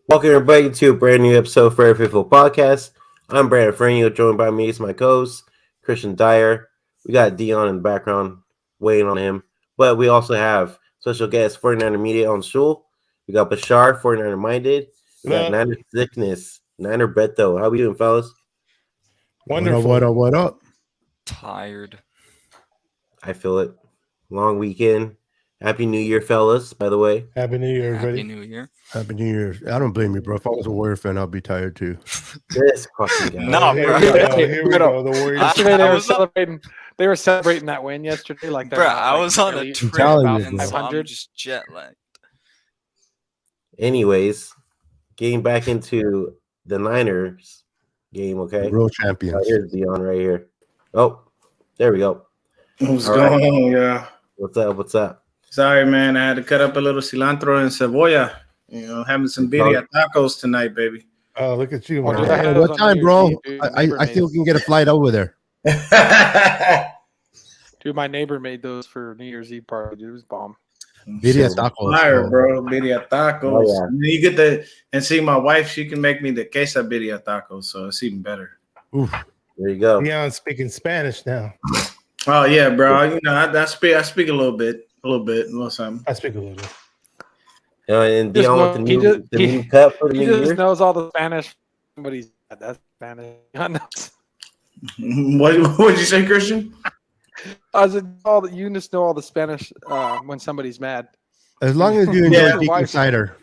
Welcome everybody to a brand new episode of Very Faithful Podcast. I'm Brandon Franio, joined by me is my co-host, Christian Dyer. We got Deon in the background waiting on him. But we also have special guest 49er Media Anshul. We got Bashar, 49er Minded. We got Niner Sickness, Niner Beto. How we doing, fellas? Wonderful. What up? Tired. I feel it. Long weekend. Happy New Year, fellas, by the way. Happy New Year, everybody. Happy New Year. Happy New Year. I don't blame you, bro. If I was a Warrior fan, I'd be tired too. This fucking guy. No, Here bro. we go. Here we go. The Warriors. Yesterday I they were was up- celebrating. They were celebrating that win yesterday, like Bro, I was on a trip telling you, and bro. so I'm 500. just jet lagged. Anyways, getting back into the Niners game, okay? Real champions. Here's Deon right here. Oh, there we go. What's All going right. on, yeah? What's up? What's up? Sorry, man. I had to cut up a little cilantro and cebolla. Having some birria tacos tonight, baby. Oh, look at you, All man. right. That Hey, was what on time, New bro? Year's Eve, dude. I Neighbor still made can get a flight over there. Dude, my neighbor made those for New Year's Eve party. Dude, it was bomb. Birria So, tacos. Fire, bro. Birria tacos. Oh, yeah. And then you get and see my wife, she can make me the queso birria tacos, so it's even better. Oof. there you go. Deon's speaking Spanish now. Oh yeah, bro. I speak a little bit, a little something. I speak a little bit. And Just Deon know- with the he new, just- the he- new cup for the He new just year. knows all the Spanish. Somebody's that's Spanish. I know. What'd you say, Christian? I said, you just know all the Spanish when somebody's mad. As long as you Yeah. enjoy Deacon cider.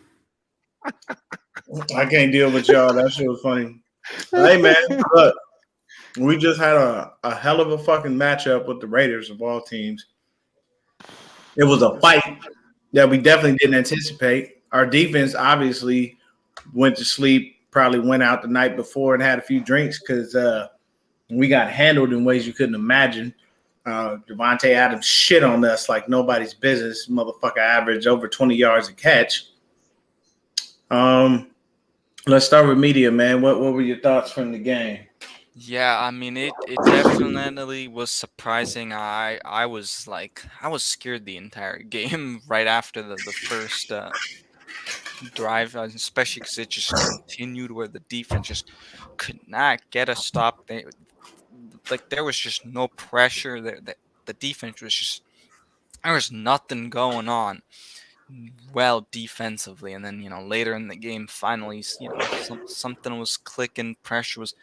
I can't deal with y'all. That shit was funny. Hey man, look, we just had a hell of a fucking matchup with the Raiders of all teams. It was a fight that we definitely didn't anticipate. Our defense obviously went to sleep, probably went out the night before and had a few drinks because we got handled in ways you couldn't imagine. Devontae Adams shit on us like nobody's business. Motherfucker averaged over 20 yards a catch. Let's start with media, man. What were your thoughts from the game? Yeah, I mean it definitely was surprising. I was scared the entire game right after the first drive, especially because it just continued where the defense just could not get a stop. There was just no pressure. The defense was just there was nothing going on well defensively, and then later in the game, finally something was clicking, pressure was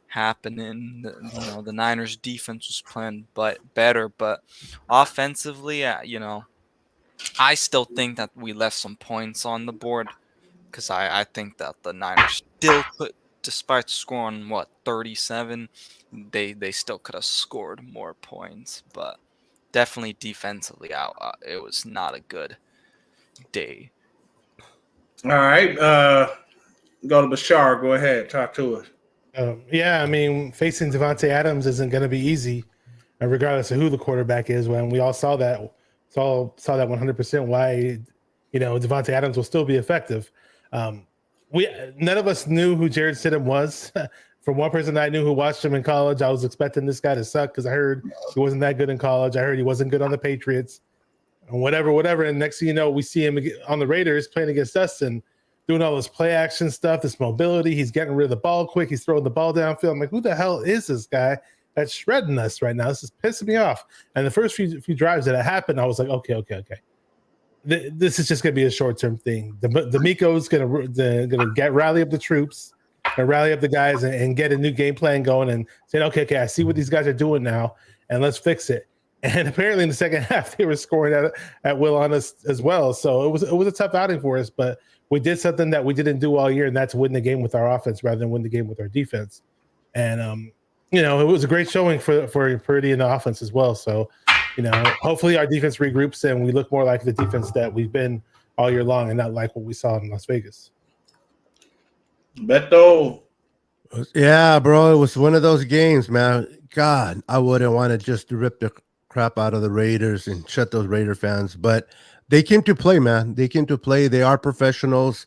happening. The Niners defense was playing better, but offensively, I still think that we left some points on the board because I think that the Niners still could, despite scoring 37, they still could have scored more points, but definitely defensively it was not a good day. All right. Go to Bashar. Go ahead. Talk to us. Yeah, I mean, facing Devontae Adams isn't going to be easy, regardless of who the quarterback is. When we all saw that 100% why, Devontae Adams will still be effective. None of us knew who Jared Stidham was. From one person I knew who watched him in college, I was expecting this guy to suck because I heard he wasn't that good in college. I heard he wasn't good on the Patriots, and whatever. And next thing you know, we see him on the Raiders playing against us and doing all this play action stuff, this mobility. He's getting rid of the ball quick. He's throwing the ball downfield. I'm like, who the hell is this guy that's shredding us right now? This is pissing me off. And the first few drives that it happened, I was like, okay. This is just going to be a short-term thing. The Miko's going to rally up the troops and rally up the guys and get a new game plan going and say, okay, I see what these guys are doing now, and let's fix it. And apparently in the second half, they were scoring at will on us as well. So it was a tough outing for us, but we did something that we didn't do all year, and that's win the game with our offense rather than win the game with our defense. And it was a great showing for Purdy in the offense as well. So, hopefully our defense regroups and we look more like the defense that we've been all year long and not like what we saw in Las Vegas. Beto. Yeah, bro. It was one of those games, man. God, I wouldn't want to just rip the crap out of the Raiders and shut those Raider fans. But they came to play, man. They came to play. They are professionals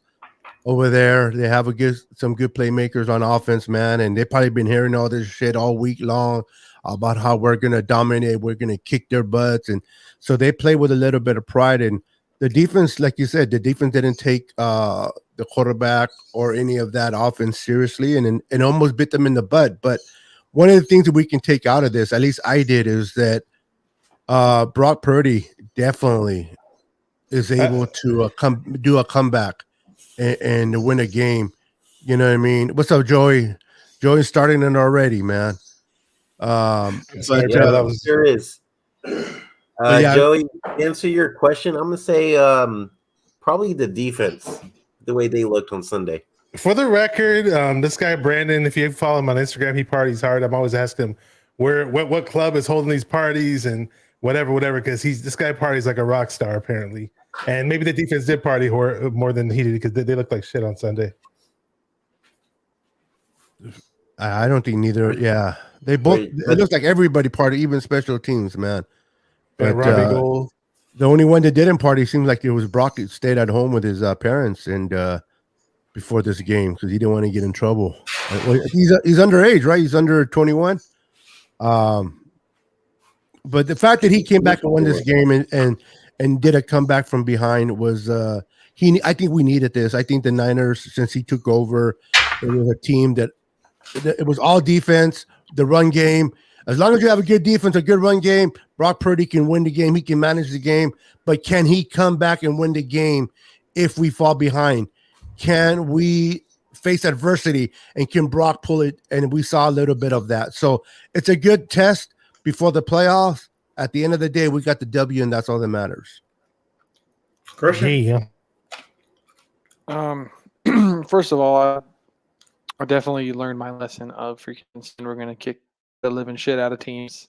over there. They have some good playmakers on offense, man. And they've probably been hearing all this shit all week long about how we're going to dominate. We're going to kick their butts. And so they play with a little bit of pride. And the defense, like you said, the defense didn't take the the quarterback or any of that offense seriously, and almost bit them in the butt. But one of the things that we can take out of this, at least I did, is that Brock Purdy definitely is able to do a comeback and win a game. You know what I mean? What's up, Joey? Joey's starting it already, man. Sorry, Yeah, that was sure is. yeah. Joey, to answer your question, I'm gonna say probably the defense, the way they looked on Sunday. for the record. This guy Brandon, if you follow him on Instagram, he parties hard. I'm always asking him what club is holding these parties and whatever, because this guy parties like a rock star apparently. And maybe the defense did party more than he did because they looked like shit on Sunday. I don't think neither. Yeah, they both. It looks like everybody party, even special teams, man. But Robbie Gould. The only one that didn't party seems like it was Brock. He stayed at home with his parents and before this game because he didn't want to get in trouble. He's underage, right? He's under 21. But the fact that he came back and won this game and did a comeback from behind was I think we needed this. I think the Niners, since he took over, it was a team that it was all defense, the run game. As long as you have a good defense, a good run game, Brock Purdy can win the game. He can manage the game. But can he come back and win the game if we fall behind? Can we face adversity? And can Brock pull it? And we saw a little bit of that. So it's a good test before the playoffs. At the end of the day, we got the W, and that's all that matters. Christian? Yeah. First of all, I definitely learned my lesson of freaking we're going to kick the living shit out of teams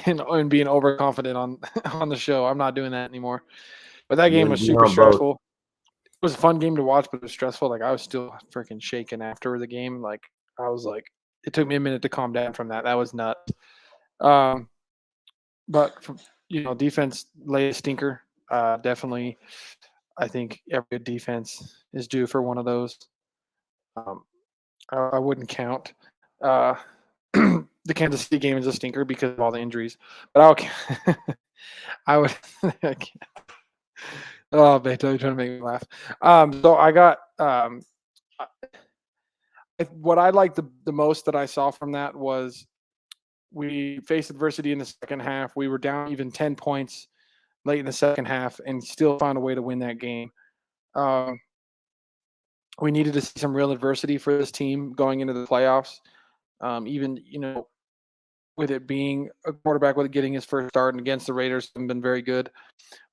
and being overconfident on the show. I'm not doing that anymore. But that game was super stressful. It was a fun game to watch, but it was stressful. Like I was still freaking shaking after the game. Like I was like, it took me a minute to calm down from that. That was nuts. But defense laid a stinker. Definitely, I think every good defense is due for one of those. I wouldn't count the Kansas City game as a stinker because of all the injuries, but I would. Oh, Beto, you're trying to make me laugh. So I got what I liked the most that I saw from that was we faced adversity in the second half. We were down even 10 points late in the second half and still found a way to win that game. We needed to see some real adversity for this team going into the playoffs. Even, with it being a quarterback with getting his first start and against the Raiders have been very good.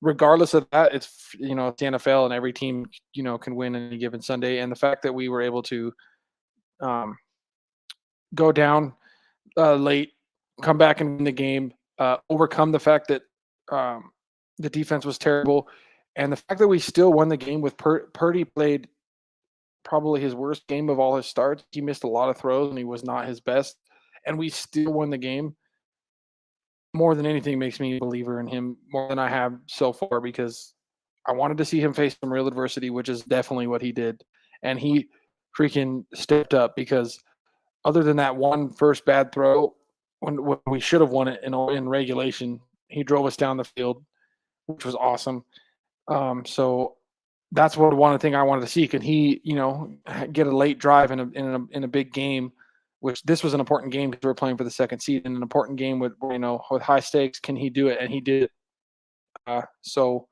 Regardless of that, it's the NFL and every team, can win any given Sunday. And the fact that we were able to go down late, come back and win the game, overcome the fact that the defense was terrible, and the fact that we still won the game with Purdy played probably his worst game of all his starts. He missed a lot of throws and he was not his best, and we still won the game. More than anything makes me a believer in him more than I have so far, because I wanted to see him face some real adversity, which is definitely what he did. And he freaking stepped up, because other than that one first bad throw, when we should have won it in regulation, he drove us down the field, which was awesome. So that's one thing I wanted to see. Can he, get a late drive in a big game, which this was an important game because we're playing for the second seed, and an important game with high stakes. Can he do it? And he did. So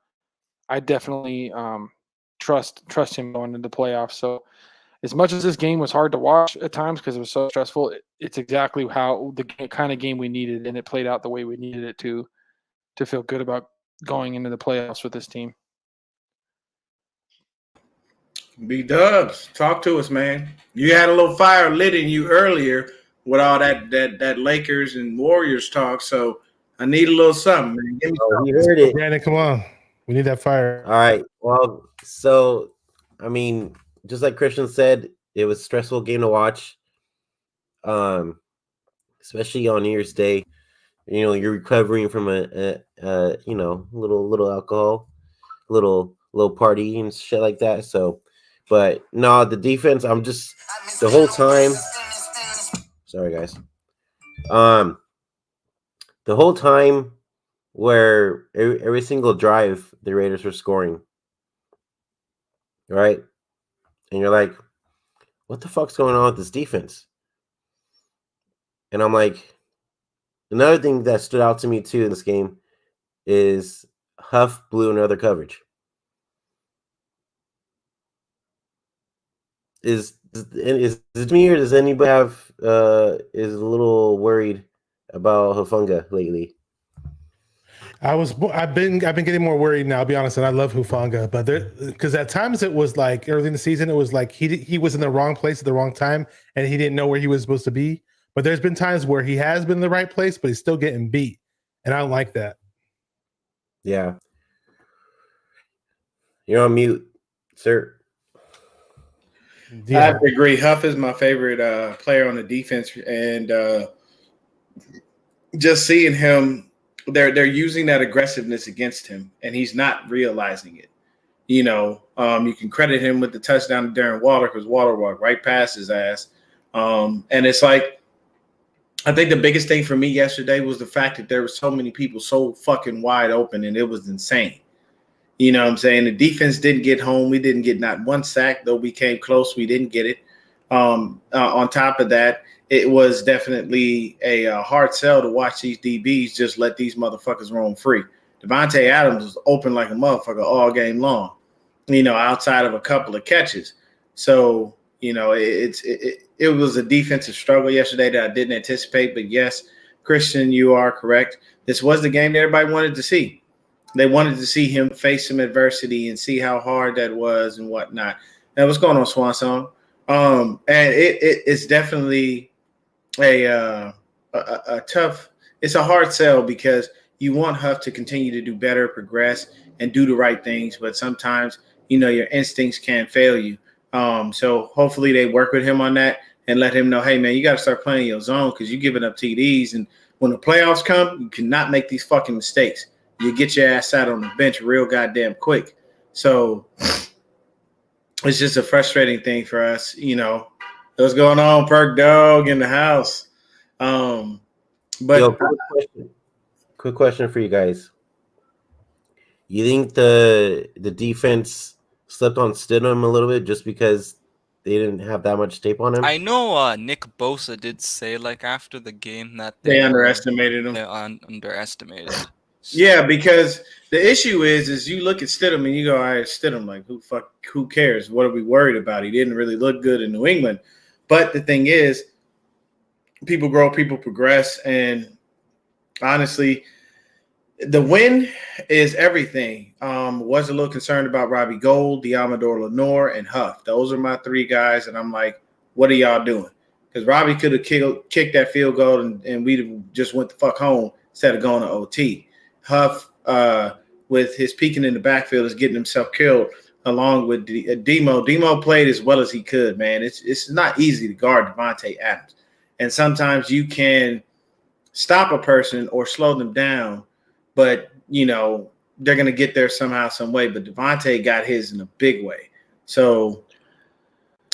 I definitely trust him going into the playoffs. So as much as this game was hard to watch at times because it was so stressful, it's exactly how the kind of game we needed, and it played out the way we needed it to feel good about going into the playoffs with this team. B-Dubs, talk to us, man. You had a little fire lit in you earlier with all that Lakers and Warriors talk, so I need a little something, man. Give me something. You heard it. Brandon, come on. We need that fire. All right. Well, so, I mean, just like Christian said, it was a stressful game to watch, especially on New Year's Day. You're recovering from a little alcohol, little party and shit like that. So, but no, the defense, I'm just the whole time. Sorry, guys. The whole time where every single drive the Raiders were scoring, right? and you're like, what the fuck's going on with this defense? And I'm like, another thing that stood out to me too in this game is Huff blew another coverage. Is it me, or does anybody have is a little worried about Hufanga lately? I've been getting more worried now. I'll be honest, and I love Hufanga, but because at times it was like early in the season, it was like he was in the wrong place at the wrong time, and he didn't know where he was supposed to be. But there's been times where he has been in the right place, but he's still getting beat, and I don't like that. Yeah, you're on mute, sir. I have to agree. Huff is my favorite player on the defense, and just seeing him, they're using that aggressiveness against him, and he's not realizing it. You know, you can credit him with the touchdown to Darren Waller because Waller walked right past his ass, and it's like, I think the biggest thing for me yesterday was the fact that there were so many people so fucking wide open, and it was insane. You know what I'm saying? The defense didn't get home. We didn't get not one sack, though we came close. We didn't get it. On top of that, it was definitely a hard sell to watch these DBs just let these motherfuckers roam free. Devontae Adams was open like a motherfucker all game long, you know, outside of a couple of catches. So, you know, it was a defensive struggle yesterday that I didn't anticipate. But yes, Christian, you are correct. This was the game that everybody wanted to see. They wanted to see him face some adversity and see how hard that was and whatnot. Now, what's going on, Swan Song? And it's definitely a tough. It's a hard sell because you want Huff to continue to do better, progress, and do the right things. But sometimes, you know, your instincts can fail you. So hopefully they work with him on that and let him know, hey, man, you got to start playing your zone because you're giving up TDs. And when the playoffs come, you cannot make these fucking mistakes. You get your ass out on the bench real goddamn quick. So it's just a frustrating thing for us, you know. What's going on, Perk Dog in the house? But Yo, quick question for you guys. You think the defense slept on Stidham a little bit just because they didn't have that much tape on him? I know Nick Bosa did say like after the game that they underestimated him. They underestimated. Yeah, because the issue is you look at Stidham and you go, all right, Stidham, like who cares? What are we worried about? He didn't really look good in New England. But the thing is, people grow, people progress, and honestly, the win is everything. Was a little concerned about Robbie Gould, Diamador Lenore, and Huff. Those are my three guys, and I'm like, what are y'all doing? Because Robbie could have kicked that field goal, and we'd have just went the fuck home instead of going to OT. Huff, with his peeking in the backfield, is getting himself killed along with Demo. Demo played as well as he could, man. It's not easy to guard Devontae Adams. And sometimes you can stop a person or slow them down, but, you know, they're going to get there somehow, some way. But Devontae got his in a big way. So,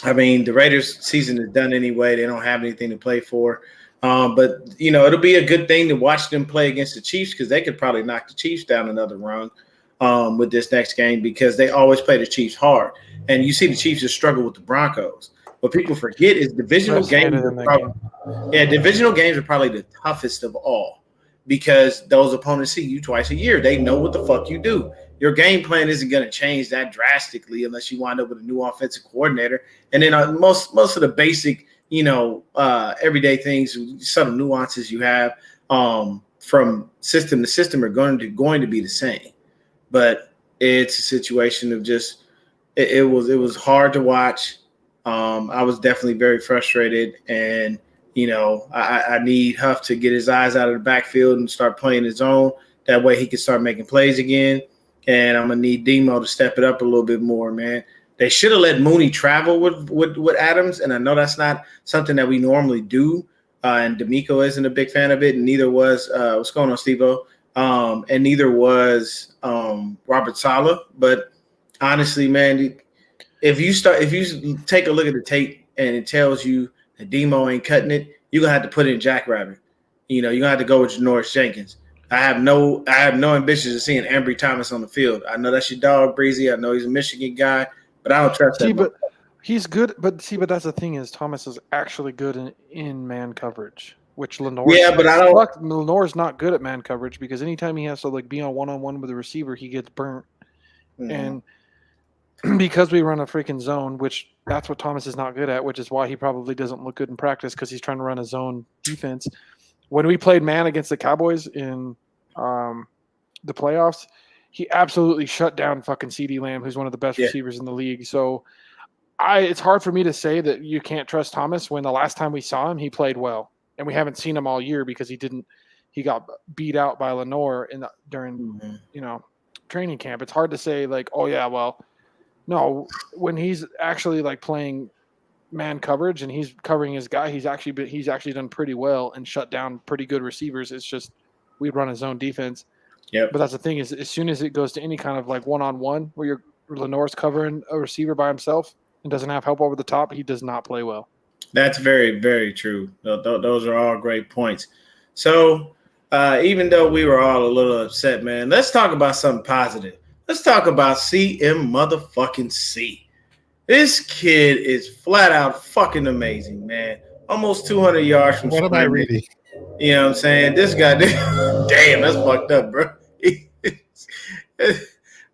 I mean, the Raiders' season is done anyway. They don't have anything to play for. But, you know, it'll be a good thing to watch them play against the Chiefs because they could probably knock the Chiefs down another rung with this next game because they always play the Chiefs hard. And you see the Chiefs just struggle with the Broncos. What people forget is divisional games are probably the toughest of all because those opponents see you twice a year. They know what the fuck you do. Your game plan isn't going to change that drastically unless you wind up with a new offensive coordinator. And then most of the basic – you know, everyday things, subtle nuances you have from system to system are going to be the same. But it's a situation of just it was hard to watch. I was definitely very frustrated, and you know, I need Huff to get his eyes out of the backfield and start playing his own. That way, he can start making plays again. And I'm gonna need Demo to step it up a little bit more, man. They should have let Mooney travel with Adams, and I know that's not something that we normally do. And D'Amico isn't a big fan of it, and neither was what's going on, Steve-O? And neither was Robert Saleh. But honestly, man, if you take a look at the tape and it tells you that Demo ain't cutting it, you're gonna have to put in Jackrabbit. You know, you're gonna have to go with Janoris Jenkins. I have no ambitions of seeing Ambry Thomas on the field. I know that's your dog, Breezy. I know he's a Michigan guy. But I don't trust that. He's good, but that's the thing is Thomas is actually good in man coverage, which Yeah, but I don't. Lenore's not good at man coverage because anytime he has to like be on one with a receiver, he gets burnt. Mhm. And because we run a freaking zone, which that's what Thomas is not good at, which is why he probably doesn't look good in practice because he's trying to run a zone defense. When we played man against the Cowboys in the playoffs, he absolutely shut down fucking CeeDee Lamb, who's one of the best Yeah. receivers in the league. So it's hard for me to say that you can't trust Thomas when the last time we saw him, he played well, and we haven't seen him all year because he got beat out by Lenore during Mhm. training camp. It's hard to say like, oh yeah, well, no, when he's actually like playing man coverage and he's covering his guy, he's actually done pretty well and shut down pretty good receivers. It's just we run his own defense. Yep. But that's the thing is, as soon as it goes to any kind of like one-on-one where Lenore's covering a receiver by himself and doesn't have help over the top, he does not play well. That's very, very true. Those are all great points. So, even though we were all a little upset, man, let's talk about something positive. Let's talk about CM motherfucking C. This kid is flat out fucking amazing, man. Almost 200 yards from What am I reading? You know what I'm saying? This guy, damn, that's fucked up, bro.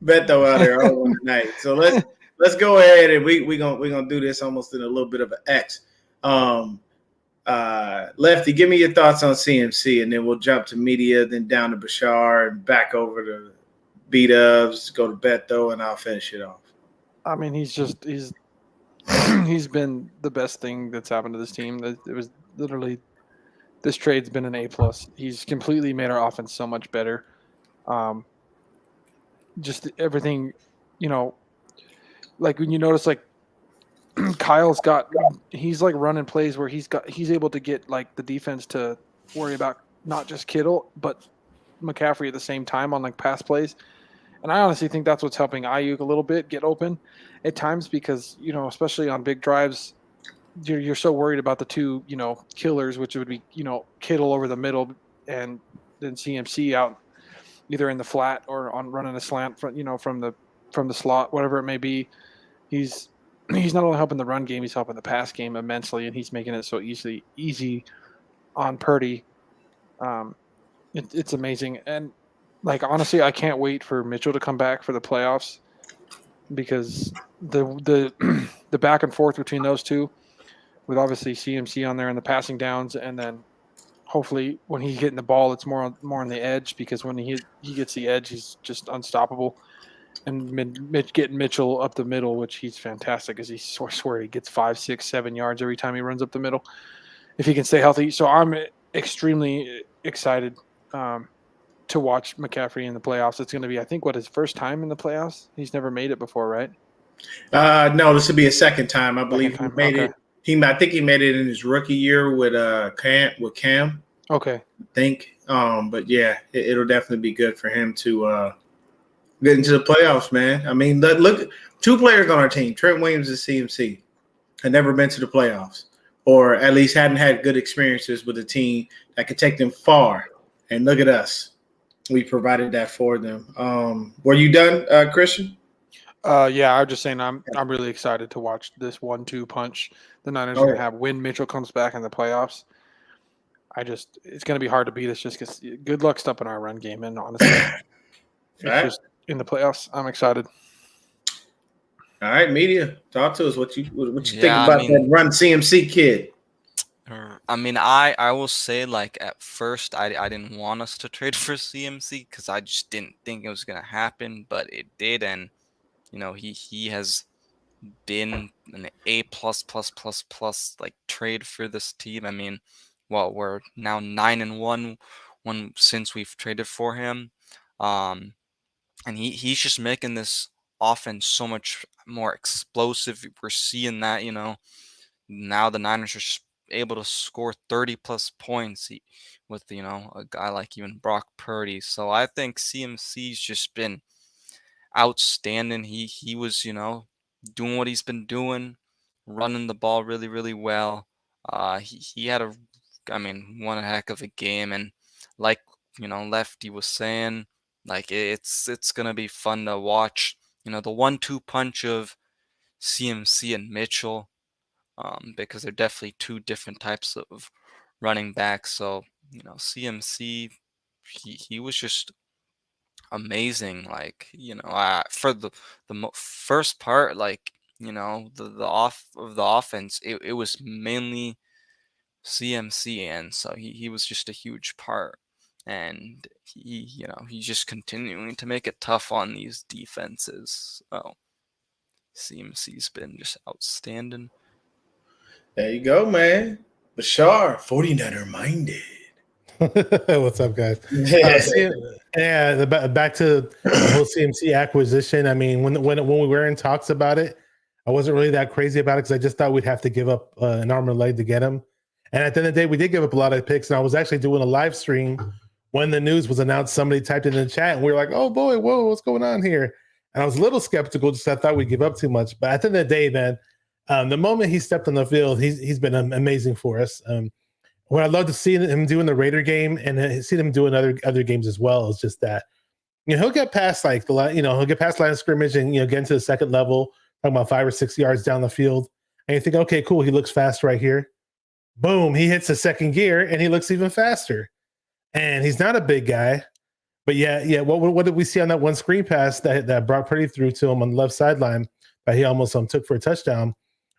Beto out there all one night. So let's go ahead and we're gonna do this almost in a little bit of an X. Lefty, give me your thoughts on CMC, and then we'll jump to media, then down to Bashar, and back over to B-Dubs, go to Beto, and I'll finish it off. I mean, he's he's been the best thing that's happened to this team. It was literally this trade's been an A+. He's completely made our offense so much better. Just everything, like when you notice like he's like running plays where he's able to get like the defense to worry about not just Kittle but McCaffrey at the same time on like pass plays. And I honestly think that's what's helping Ayuk a little bit get open at times because, especially on big drives, you're so worried about the two, killers, which would be, Kittle over the middle and then CMC out either in the flat or on running a slant from the slot, whatever it may be. He's not only helping the run game, he's helping the pass game immensely, and he's making it so easy on Purdy. It's amazing. And like honestly, I can't wait for Mitchell to come back for the playoffs because the the back and forth between those two, with obviously CMC on there in the passing downs, and then hopefully when he's getting the ball, it's more on the edge because when he gets the edge, he's just unstoppable. And getting Mitchell up the middle, which he's fantastic, because I swear he gets 5, 6, 7 yards every time he runs up the middle if he can stay healthy. So I'm extremely excited to watch McCaffrey in the playoffs. It's going to be, I think, his first time in the playoffs? He's never made it before, right? No, this would be a second time. I believe he made it. I think he made it in his rookie year with Cam. Okay. I think. But yeah, it'll definitely be good for him to get into the playoffs, man. I mean, look, two players on our team, Trent Williams and CMC, had never been to the playoffs, or at least hadn't had good experiences with a team that could take them far. And look at us. We provided that for them. Were you done, Christian? Yeah, I was just saying I'm really excited to watch this 1-2 punch the Niners are going to have when Mitchell comes back in the playoffs. It's going to be hard to beat us just because good luck stopping our run game. And honestly, it's just in the playoffs. I'm excited. All right, media, talk to us. What you think about that run CMC kid? I mean, I will say, like, at first I didn't want us to trade for CMC because I just didn't think it was gonna happen, but it did, and he has been an A plus like trade for this team. I mean, well, we're now 9-1 since we've traded for him, and he's just making this offense so much more explosive. We're seeing that, now the Niners are able to score 30 plus points with a guy like even Brock Purdy. So I think CMC's just been outstanding. He was doing what he's been doing, running the ball really, really well. He had one heck of a game, and like Lefty was saying, like it's gonna be fun to watch. The 1-2 punch of CMC and Mitchell, because they're definitely two different types of running backs. So, CMC, he was just amazing. Like, for the first part, like, the off of the offense, it was mainly CMC, and so he was just a huge part. And he's just continuing to make it tough on these defenses. Oh, CMC's been just outstanding. There you go, man. Bashar, 49er minded. What's up, guys? Back to the whole CMC acquisition. I mean, when we were in talks about it, I wasn't really that crazy about it because I just thought we'd have to give up an arm and leg to get him. And at the end of the day, we did give up a lot of picks. And I was actually doing a live stream when the news was announced. Somebody typed it in the chat, and we were like, "Oh boy, whoa, what's going on here?" And I was a little skeptical, just I thought we'd give up too much. But at the end of the day, man, the moment he stepped on the field, he's been amazing for us. What I'd love to see him do in the Raider game and see him do in other games as well is just that he'll get past he'll get past line of scrimmage and get into the second level, talking about 5 or 6 yards down the field, and you think, okay, cool, he looks fast right here. Boom, he hits the second gear and he looks even faster. And he's not a big guy, but yeah. What did we see on that one screen pass that Brock Purdy threw to him on the left sideline that he almost took for a touchdown?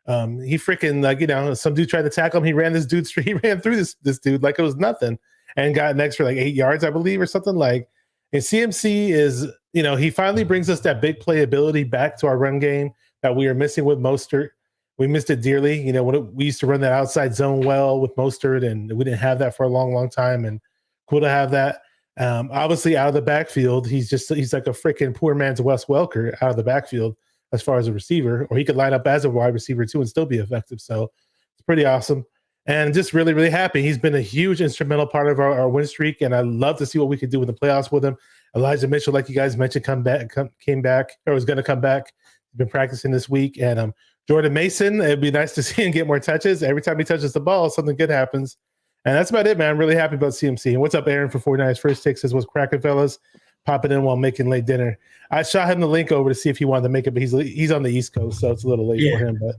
He freaking some dude tried to tackle him. He ran through this dude like it was nothing and got an extra 8 yards, I believe, or something like. And CMC is, he finally brings us that big playability back to our run game that we were missing with Mostert. We missed it dearly. We used to run that outside zone well with Mostert, and we didn't have that for a long, long time. And cool to have that. Obviously, out of the backfield, he's like a freaking poor man's Wes Welker out of the backfield as far as a receiver, or he could line up as a wide receiver too and still be effective. So it's pretty awesome. And just really, really happy. He's been a huge instrumental part of our win streak, and I love to see what we could do in the playoffs with him. Elijah Mitchell, like you guys mentioned, came back, or was going to come back. He's been practicing this week. And Jordan Mason, it'd be nice to see him get more touches. Every time he touches the ball, something good happens. And that's about it, man. I'm really happy about CMC. And what's up, Aaron, for 49ers First Take says, what's cracking, fellas? Popping in while making late dinner. I shot him the link over to see if he wanted to make it, but he's on the East Coast, so it's a little late for him. But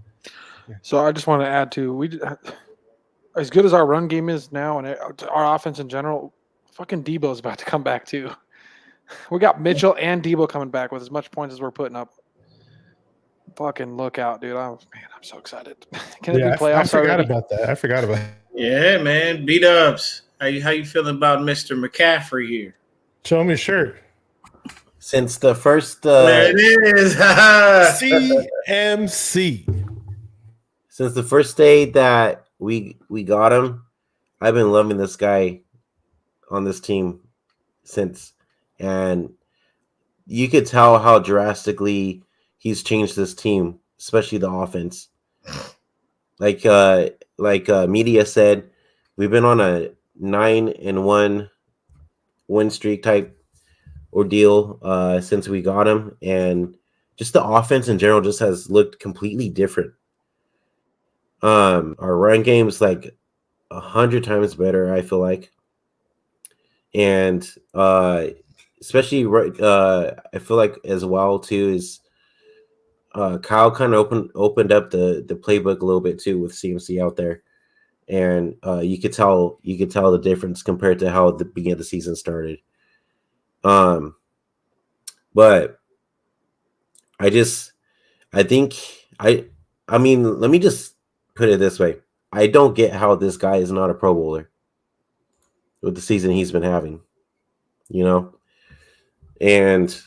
So I just want to add to as good as our run game is now and our offense in general, fucking Debo's about to come back too. We got Mitchell and Debo coming back with as much points as we're putting up. Fucking look out, dude! I'm so excited. Can it be playoffs? I forgot already? about that. I forgot about it. Yeah, man. B-Dubs. How you feeling about Mr. McCaffrey here? Show him your shirt. Since the first There it is. CMC. Since the first day that we got him, I've been loving this guy on this team since, and you could tell how drastically he's changed this team, especially the offense. Like media said, we've been on a 9-1 win streak type ordeal since we got him, and just the offense in general just has looked completely different. Our run game is like 100 times better, I feel like, and especially I feel like as well too is Kyle kind of opened up the playbook a little bit too with CMC out there, and you could tell the difference compared to how the beginning of the season started. But I mean, let me just put it this way. I don't get how this guy is not a Pro Bowler with the season he's been having, and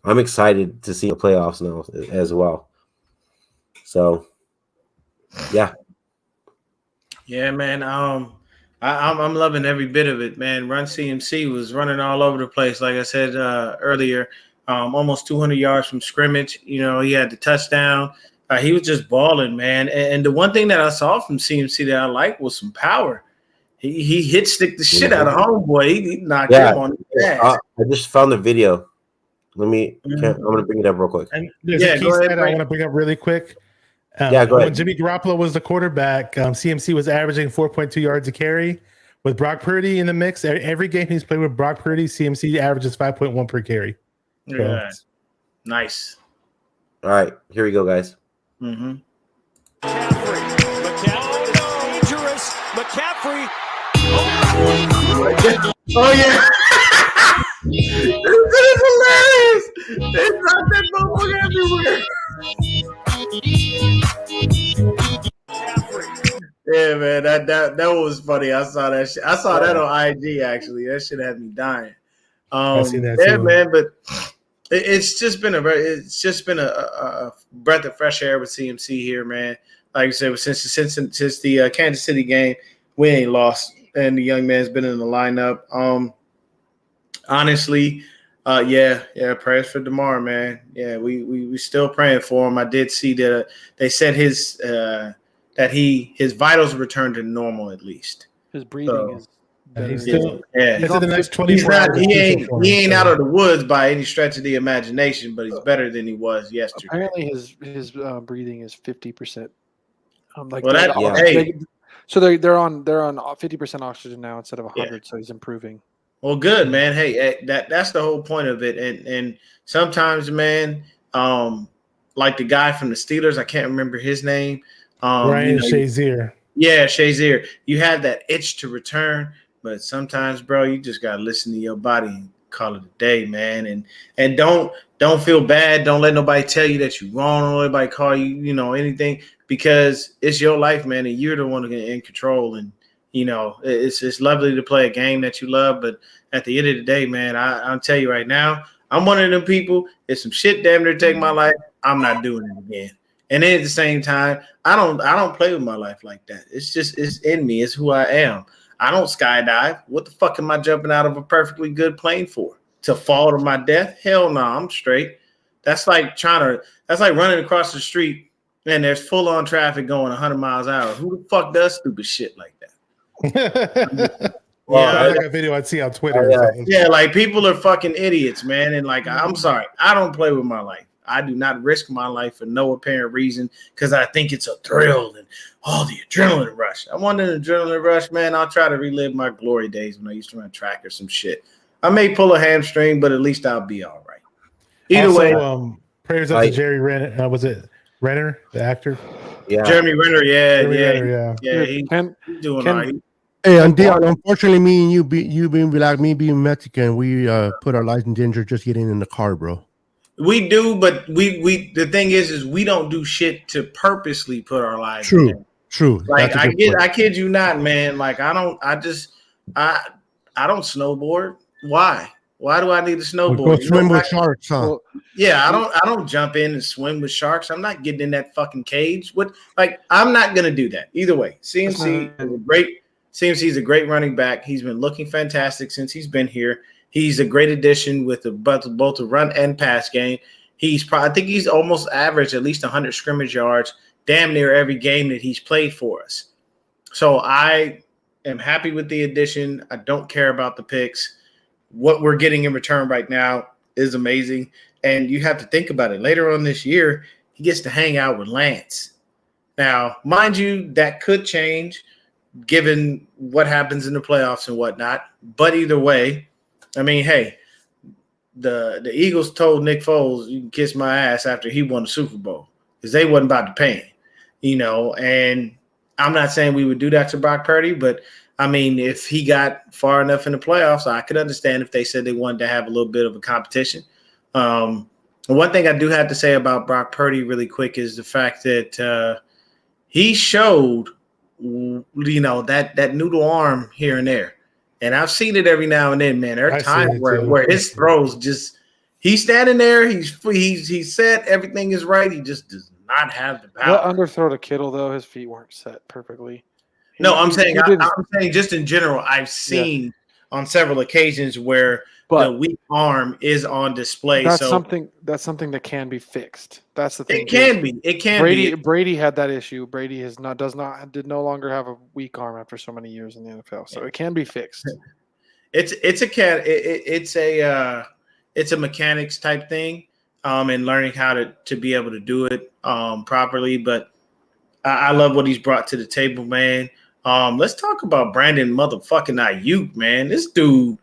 I'm excited to see the playoffs now as well. So, yeah. Yeah, man. I'm loving every bit of it, man. Run CMC was running all over the place, like I said earlier. Almost 200 yards from scrimmage. He had the touchdown. He was just balling, man. And the one thing that I saw from CMC that I liked was some power. He hit stick the shit out of homeboy. He knocked him on the ass. I just found the video. I'm gonna bring it up real quick. And there's a key stat I want to bring up really quick. Go ahead. When Jimmy Garoppolo was the quarterback, CMC was averaging 4.2 yards a carry. With Brock Purdy in the mix, every game he's played with Brock Purdy, CMC averages 5.1 per carry. Yeah, nice. All right, here we go, guys. Mm-hmm. McCaffrey is dangerous. McCaffrey. Oh yeah. This is hilarious. It's not that motherfucker everywhere. Yeah, man, that was funny. I saw that shit. I saw that on IG actually. That shit had me dying. I seen that Yeah, too. man, but it's just been a breath of fresh air with CMC here, man. Like I said, since the Kansas City game, we ain't lost, and the young man's been in the lineup. Honestly, yeah, prayers for DeMar, man. Yeah, we still praying for him. I did see that they said his vitals returned to normal at least. His breathing is better. He's still Yeah. into the next He's 24 not. hours. He ain't out of the woods by any stretch of the imagination, but he's better than he was yesterday. Apparently, his breathing is 50%. So they're on 50% oxygen now instead of 100. So he's improving. Well, good, man. Hey, that's the whole point of it. And sometimes, man, like the guy from the Steelers, I can't remember his name. Ryan Shazier. Yeah, Shazier. You have that itch to return, but sometimes, bro, you just gotta listen to your body and call it a day, man. And don't feel bad. Don't let nobody tell you that you're wrong. Don't let anybody call you, anything, because it's your life, man, and you're the one in control. And it's lovely to play a game that you love, but at the end of the day, man, I'll tell you right now, I'm one of them people. If some shit damn near take my life, I'm not doing it again. And then at the same time, I don't play with my life like that. It's in me. It's who I am. I don't skydive. What the fuck am I jumping out of a perfectly good plane for? To fall to my death? Hell no, I'm straight. That's like running across the street and there's full on traffic going 100 miles an hour. Who the fuck does stupid shit like that? Well, like a video I'd see on Twitter. Yeah, like people are fucking idiots, man. And like, I'm sorry, I don't play with my life. I do not risk my life for no apparent reason because I think it's a thrill and the adrenaline rush. I want an adrenaline rush, man. I'll try to relive my glory days when I used to run track or some shit. I may pull a hamstring, but at least I'll be all right. Either way, prayers up to Jerry Renner. Was it Renner, the actor? Yeah, Jeremy Renner. Yeah. He's doing all right. Hey, and Deon, unfortunately, me and you being black, me being Mexican, we put our lives in danger just getting in the car, bro. We do, but we the thing is we don't do shit to purposely put our lives in danger. True. Like I kid you not, man. Like I don't snowboard. Why? Why do I need to snowboard? Go swim with sharks, huh? Well, yeah, I don't jump in and swim with sharks. I'm not getting in that fucking cage. I'm not gonna do that. Either way, CMC is a great running back. He's been looking fantastic since he's been here. He's a great addition with both the run and pass game. I think he's almost averaged at least 100 scrimmage yards, damn near every game that he's played for us. So I am happy with the addition. I don't care about the picks. What we're getting in return right now is amazing. And you have to think about it. Later on this year, he gets to hang out with Lance. Now, mind you, that could change given what happens in the playoffs and whatnot. But either way, I mean, hey, the Eagles told Nick Foles, you can kiss my ass after he won the Super Bowl because they wasn't about to pay him, and I'm not saying we would do that to Brock Purdy, but I mean, if he got far enough in the playoffs, I could understand if they said they wanted to have a little bit of a competition. One thing I do have to say about Brock Purdy really quick is the fact that he showed, that noodle arm here and there. And I've seen it every now and then, man. There are times where his throws just he's standing there, he's set, everything is right. He just does not have the power. What underthrow to Kittle though? His feet weren't set perfectly. I'm saying just in general, I've seen on several occasions where the weak arm is on display. That's something that can be fixed. That's the thing. It can be. Brady had that issue. Brady did no longer have a weak arm after so many years in the NFL. So it can be fixed. It's a mechanics type thing, and learning how to be able to do it properly. But I love what he's brought to the table, man. Let's talk about Brandon motherfucking Ayuk, man. This dude,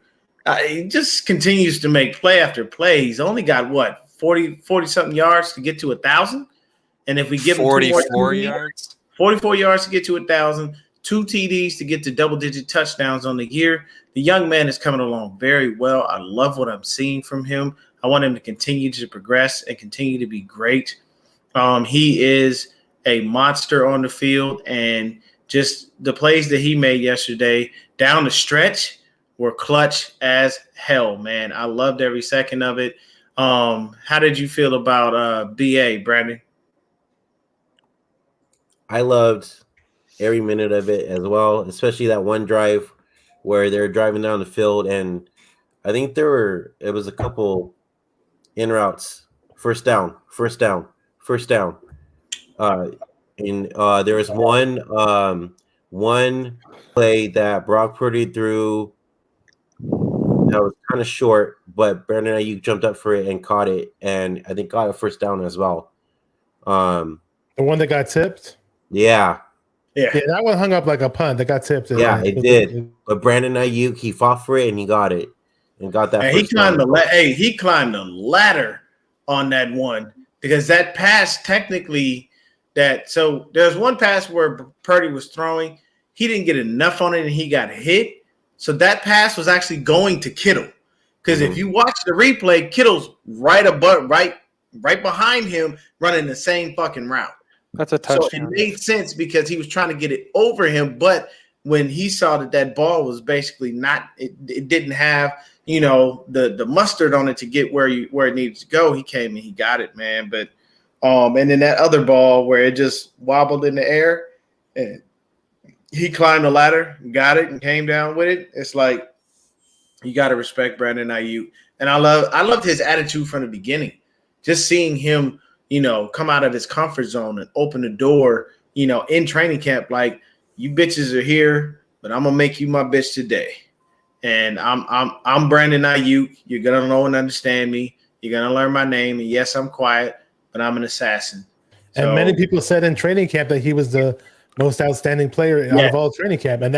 he just continues to make play after play. He's only got 4 40 something yards to get to 1,000. And if we give him 44 yards, 44 yards to get to 1,000, 2 TDs to get to double-digit touchdowns on the year. The young man is coming along very well. I love what I'm seeing from him. I want him to continue to progress and continue to be great. He is a monster on the field, and just the plays that he made yesterday down the stretch were clutch as hell, man. I loved every second of it. How did you feel about BA, Brandon? I loved every minute of it as well, especially that one drive where they're driving down the field, and I think it was a couple in routes, first down. And there was one play that Brock Purdy threw that was kind of short, but Brandon Ayuk jumped up for it and caught it, and I think got a first down as well. The one that got tipped? Yeah, that one hung up like a punt. That got tipped. Yeah, it did. But Brandon Ayuk, he fought for it and he got it and got that. And he climbed the ladder on that one, because that pass technically so there's one pass where Purdy was throwing, he didn't get enough on it and he got hit. So that pass was actually going to Kittle, because if you watch the replay, Kittle's right behind him running the same fucking route. That's a touchdown. So it made sense because he was trying to get it over him, but when he saw that ball was basically it didn't have, the mustard on it to get where it needed to go, he came and he got it, man. But and then that other ball where it just wobbled in the air and he climbed the ladder, got it, and came down with it. It's like, you got to respect Brandon Ayuk. And I loved his attitude from the beginning. Just seeing him, come out of his comfort zone and open the door, in training camp, like, you bitches are here, but I'm gonna make you my bitch today. And I'm Brandon Ayuk. You're gonna know and understand me. You're gonna learn my name. And yes, I'm quiet, but I'm an assassin. And many people said in training camp that he was the most outstanding player out of all training camp, and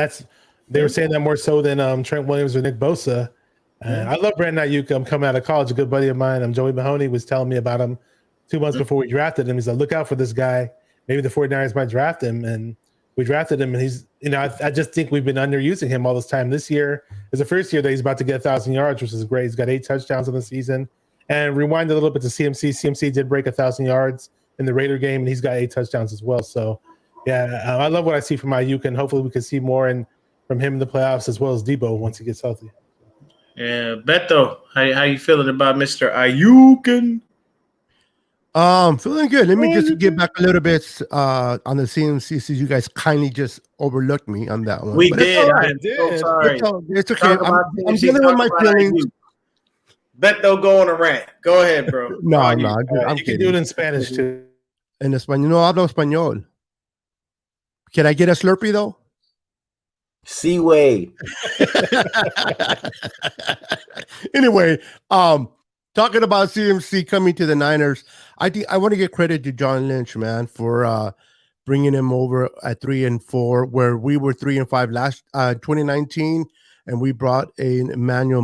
they were saying that more so than Trent Williams or Nick Bosa. And I love Brandon Ayuk. Coming out of college, a good buddy of mine, Joey Mahoney, was telling me about him 2 months before we drafted him. He's like, look out for this guy. Maybe the 49ers might draft him. And we drafted him, and he's, I just think we've been underusing him all this time. This year is the first year that he's about to get 1,000 yards, which is great. He's got 8 touchdowns in the season. And rewind a little bit to CMC. CMC did break 1,000 yards in the Raider game, and he's got 8 touchdowns as well. So, yeah, I love what I see from Ayuk, and hopefully we can see more from him in the playoffs, as well as Debo once he gets healthy. Yeah, Beto, how you feeling about Mr. Ayuk? Feeling good. Let me just get back a little bit on the CMC, since you guys kindly just overlooked me on that one. We but did. I'm so sorry. It's okay. I'm dealing with my feelings. Beto, go on a rant. Go ahead, bro. No, I'm you can do it in Spanish too. En español, no hablo español. Can I get a Slurpee though? Seaway. Anyway, talking about CMC coming to the Niners, I want to give credit to John Lynch, man, for bringing him over at 3-4, where we were 3-5 last 2019, and we brought Emmanuel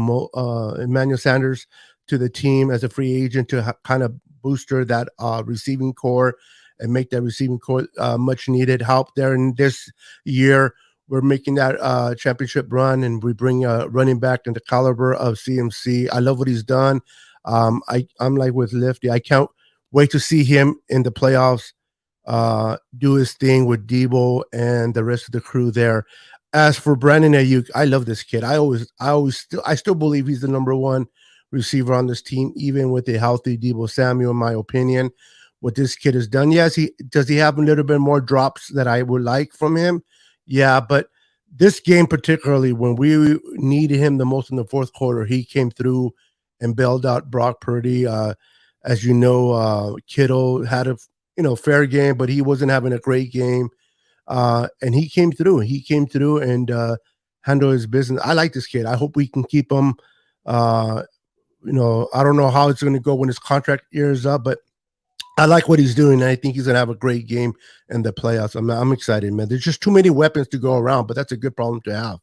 Sanders to the team as a free agent to kind of booster that receiving core and make that receiving core much needed help there. In this year, we're making that championship run, and we bring a running back in the caliber of CMC. I love what he's done. I'm like with Lifty. I can't wait to see him in the playoffs do his thing with Debo and the rest of the crew there. As for Brandon Ayuk, I love this kid. I still believe he's the number one receiver on this team, even with a healthy Debo Samuel, in my opinion. What this kid has done, yes, does he have a little bit more drops that I would like from him? Yeah, but this game particularly, when we needed him the most in the fourth quarter, he came through and bailed out Brock Purdy. As you know, Kittle had a fair game, but he wasn't having a great game. And he came through. And handled his business. I like this kid. I hope we can keep him. I don't know how it's going to go when his contract year is up, but I like what he's doing. And I think he's going to have a great game in the playoffs. I'm excited, man. There's just too many weapons to go around, but that's a good problem to have.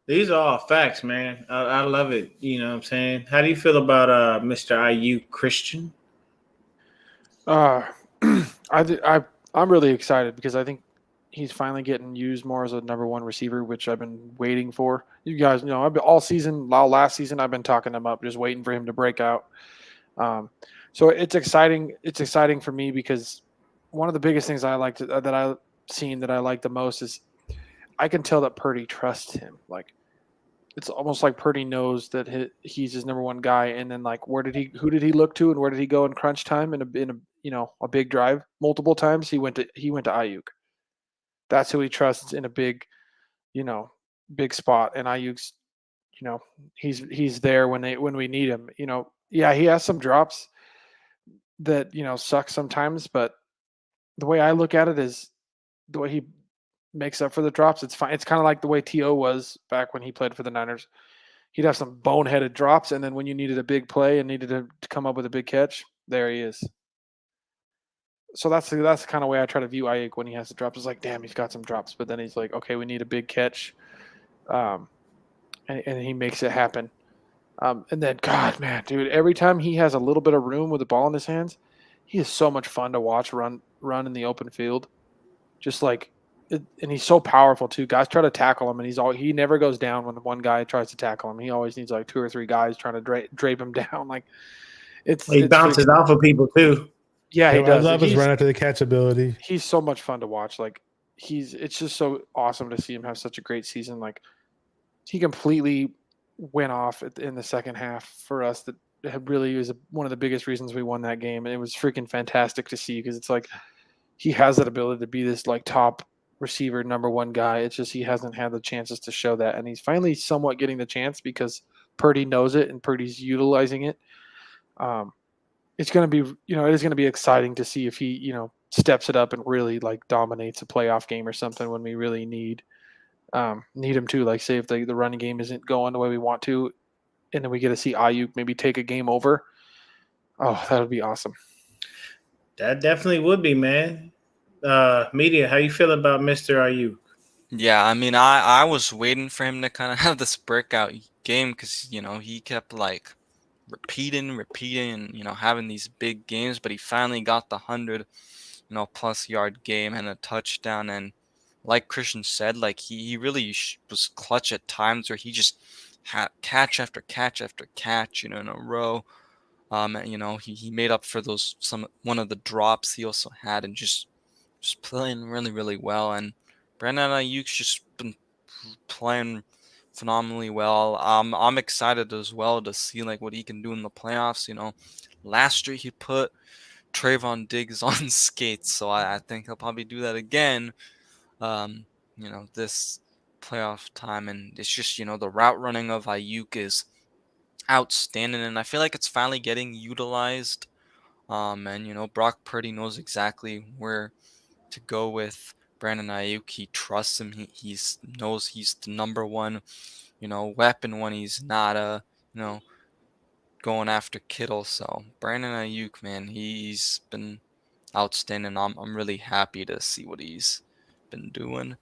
These are all facts, man. I love it. You know what I'm saying? How do you feel about Mr. IU Christian? Uh, I'm really excited because I think he's finally getting used more as a number one receiver, which I've been waiting for. You guys know, I've been all season, last season, I've been talking him up, just waiting for him to break out. So it's exciting. It's exciting for me because one of the biggest things I like that I've seen that I like the most is I can tell that Purdy trusts him. Like it's almost like Purdy knows that he's his number one guy, and then like who did he look to, and where did he go in crunch time in a big drive multiple times? He went to Ayuk. That's who he trusts in a big you know big spot, and Ayuk's he's there when we need him. Yeah, he has some drops that suck sometimes, but the way I look at it is the way he makes up for the drops. It's fine. It's kind of like the way To was back when he played for the Niners. He'd have some boneheaded drops, and then when you needed a big play and needed to come up with a big catch, there he is. So that's the kind of way I try to view Ayuk when he has the drops. It's like, damn, he's got some drops, but then he's like, okay, we need a big catch, and he makes it happen. And then, God, man, dude, every time he has a little bit of room with the ball in his hands, he is so much fun to watch run in the open field. Just like, and he's so powerful too. Guys try to tackle him, and he never goes down when one guy tries to tackle him. He always needs like two or three guys trying to drape him down. Like He bounces off of people too. Yeah, he does. I love his run after the catch ability. He's so much fun to watch. Like it's just so awesome to see him have such a great season. Like he completely went off in the second half for us. That really was one of the biggest reasons we won that game, and it was freaking fantastic to see because it's like he has that ability to be this like top receiver number one guy. It's just he hasn't had the chances to show that, and he's finally somewhat getting the chance because Purdy knows it and Purdy's utilizing it. It's going to be, it is going to be exciting to see if he, steps it up and really like dominates a playoff game or something when we really need him to. Like, say if the running game isn't going the way we want to, and then we get to see Ayuk maybe take a game over. Oh, that would be awesome. That definitely would be, man. Media, how you feel about Mr. Ayuk? Yeah, I mean, I was waiting for him to kind of have this breakout game because, he kept like repeating, and, having these big games, but he finally got the 100, plus yard game and a touchdown. And like Christian said, like he really was clutch at times where he just had catch after catch after catch, in a row. He made up for one of the drops he also had, and just playing really, really well. And Brandon Ayuk's just been playing phenomenally well. I'm excited as well to see like what he can do in the playoffs. Last year he put Trayvon Diggs on skates, so I think he'll probably do that again. This playoff time, and it's just the route running of Ayuk is outstanding, and I feel like it's finally getting utilized. And Brock Purdy knows exactly where to go with Brandon Ayuk. He trusts him. He knows he's the number one, weapon when he's not going after Kittle. So Brandon Ayuk, man, he's been outstanding. I'm really happy to see what he's been doing.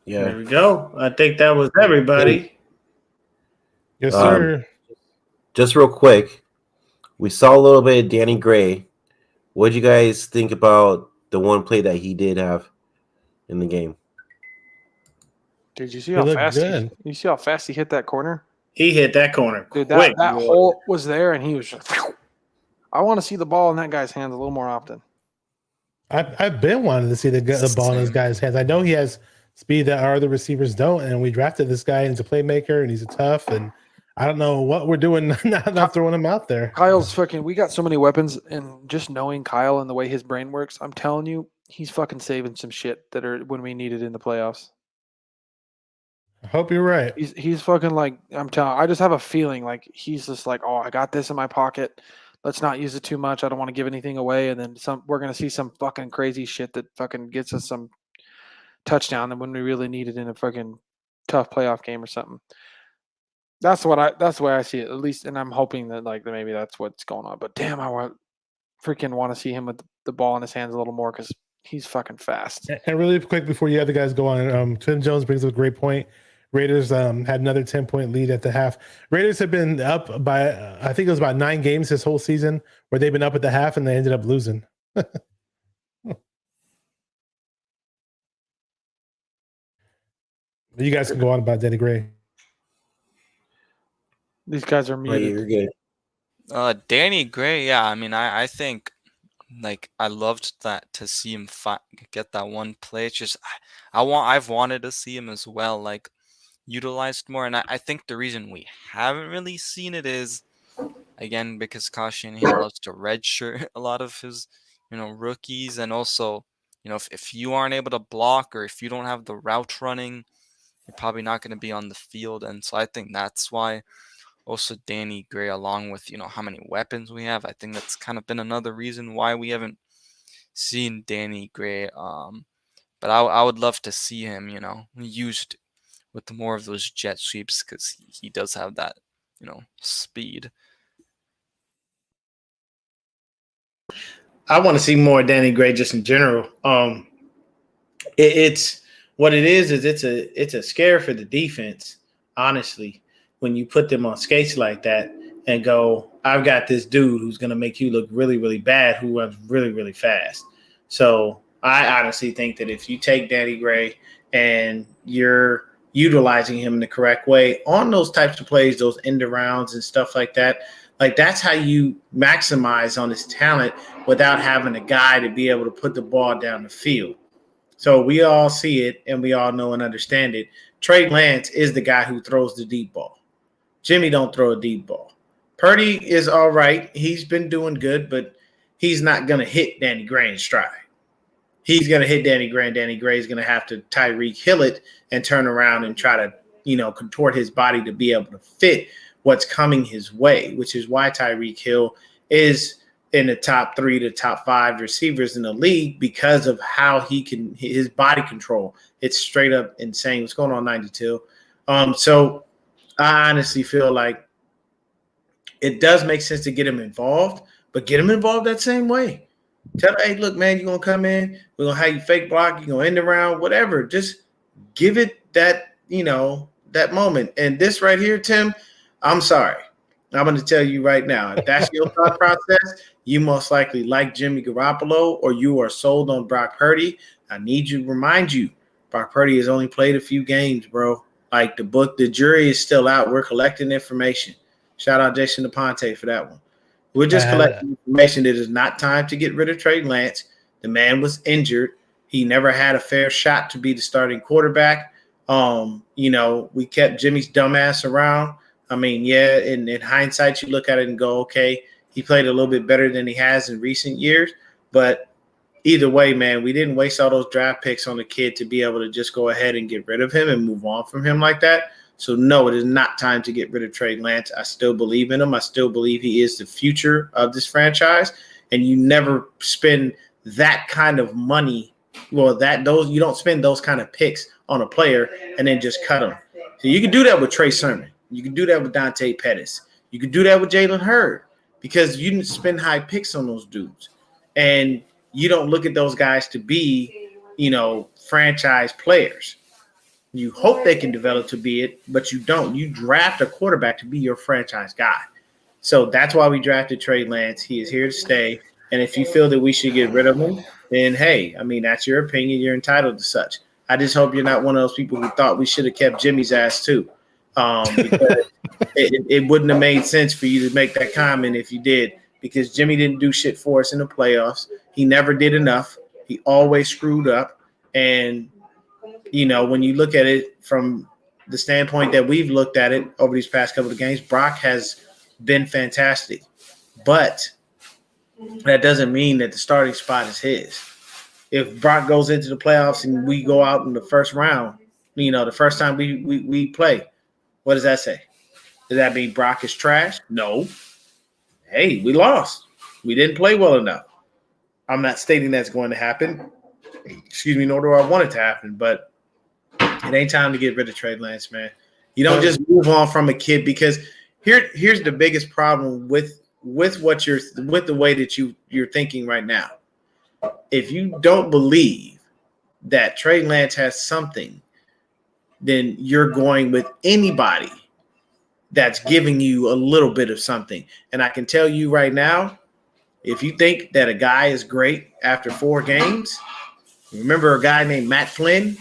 Yeah, there we go. I think that was everybody. Yes, sir. Just real quick, we saw a little bit of Danny Gray. What did you guys think about the one play that he did have in the game? Did you see how fast you see how fast he hit that corner? He hit that corner. Dude, that hole was there, and he was just. I want to see the ball in that guy's hands a little more often. I've been wanting to see the ball in this guy's hands. I know he has speed that our other receivers don't, and we drafted this guy, and he's a playmaker, and he's tough, and I don't know what we're doing not throwing him out there. Kyle's we got so many weapons, and just knowing Kyle and the way his brain works, I'm telling you, he's fucking saving some shit that are when we need it in the playoffs. I hope you're right. He's fucking like, I just have a feeling like he's just like, oh, I got this in my pocket. Let's not use it too much. I don't want to give anything away. And then we're going to see some fucking crazy shit that fucking gets us some touchdown and when we really need it in a fucking tough playoff game or something. That's the way I see it, at least. And I'm hoping that like maybe that's what's going on. But damn, I freaking want to see him with the ball in his hands a little more because He's fucking fast. And really quick before you other guys go on, Tim Jones brings up a great point. Raiders had another 10-point lead at the half. Raiders have been up by, I think it was about 9 games this whole season where they've been up at the half and they ended up losing. You guys can go on about Danny Gray. These guys are Oh, muted. you're good. Danny Gray, yeah. I mean, I think like I loved that to see him get that one play. It's just I've wanted to see him as well, like utilized more. And I think the reason we haven't really seen it is again because Kyle Shanahan loves to redshirt a lot of his rookies, and also if you aren't able to block or if you don't have the route running, you're probably not going to be on the field. And so I think that's why also Danny Gray, along with, how many weapons we have, I think that's kind of been another reason why we haven't seen Danny Gray. But I would love to see him, used with more of those jet sweeps because he does have that, speed. I want to see more Danny Gray just in general. It's what it is it's a scare for the defense, honestly, when you put them on skates like that and go, I've got this dude who's going to make you look really, really bad, who runs really, really fast. So I honestly think that if you take Danny Gray and you're utilizing him in the correct way on those types of plays, those end arounds and stuff like that's how you maximize on his talent without having a guy to be able to put the ball down the field. So we all see it and we all know and understand it. Trey Lance is the guy who throws the deep ball. Jimmy don't throw a deep ball. Purdy is all right. He's been doing good, but he's not going to hit Danny Gray in stride. He's going to hit Danny Gray, and Danny Gray is going to have to Tyreek Hill it and turn around and try to, contort his body to be able to fit what's coming his way, which is why Tyreek Hill is in the top 3 to top 5 receivers in the league because of how his body control. It's straight up insane. What's going on, 92? So I honestly feel like it does make sense to get him involved, but get him involved that same way. Tell him, hey, look, man, you're going to come in. We're going to have you fake block. You're going to end around, whatever. Just give it that, that moment. And this right here, Tim, I'm sorry. I'm going to tell you right now, if that's your thought process, you most likely like Jimmy Garoppolo or you are sold on Brock Purdy. I need to remind you, Brock Purdy has only played a few games, bro. Like the jury is still out. We're collecting information. Shout out Jason DePonte for that one. We're just collecting information. It is not time to get rid of Trey Lance. The man was injured. He never had a fair shot to be the starting quarterback. We kept Jimmy's dumbass around. I mean, yeah, in hindsight, you look at it and go, okay, he played a little bit better than he has in recent years. But either way, man, we didn't waste all those draft picks on the kid to be able to just go ahead and get rid of him and move on from him like that. So, no, it is not time to get rid of Trey Lance. I still believe in him. I still believe he is the future of this franchise. And you never spend that kind of money. Well, you don't spend those kind of picks on a player and then just cut him. So you can do that with Trey Sermon. You can do that with Dante Pettis. You can do that with Jalen Hurd because you didn't spend high picks on those dudes. And you don't look at those guys to be, franchise players. You hope they can develop to be it, but you don't. You draft a quarterback to be your franchise guy. So that's why we drafted Trey Lance. He is here to stay. And if you feel that we should get rid of him, then, hey, I mean, that's your opinion. You're entitled to such. I just hope you're not one of those people who thought we should have kept Jimmy's ass too. Because it wouldn't have made sense for you to make that comment if you did, because Jimmy didn't do shit for us in the playoffs. He never did enough. He always screwed up. And, when you look at it from the standpoint that we've looked at it over these past couple of games, Brock has been fantastic. But that doesn't mean that the starting spot is his. If Brock goes into the playoffs and we go out in the first round, the first time we play, what does that say? Does that mean Brock is trash? No. Hey, we lost. We didn't play well enough. I'm not stating that's going to happen. Excuse me, nor do I want it to happen, but it ain't time to get rid of Trey Lance, man. You don't just move on from a kid, because here's the biggest problem with the way that you're thinking right now. if you don't believe that Trey Lance has something, then you're going with anybody that's giving you a little bit of something. And I can tell you right now, if you think that a guy is great after 4 games, remember a guy named Matt Flynn?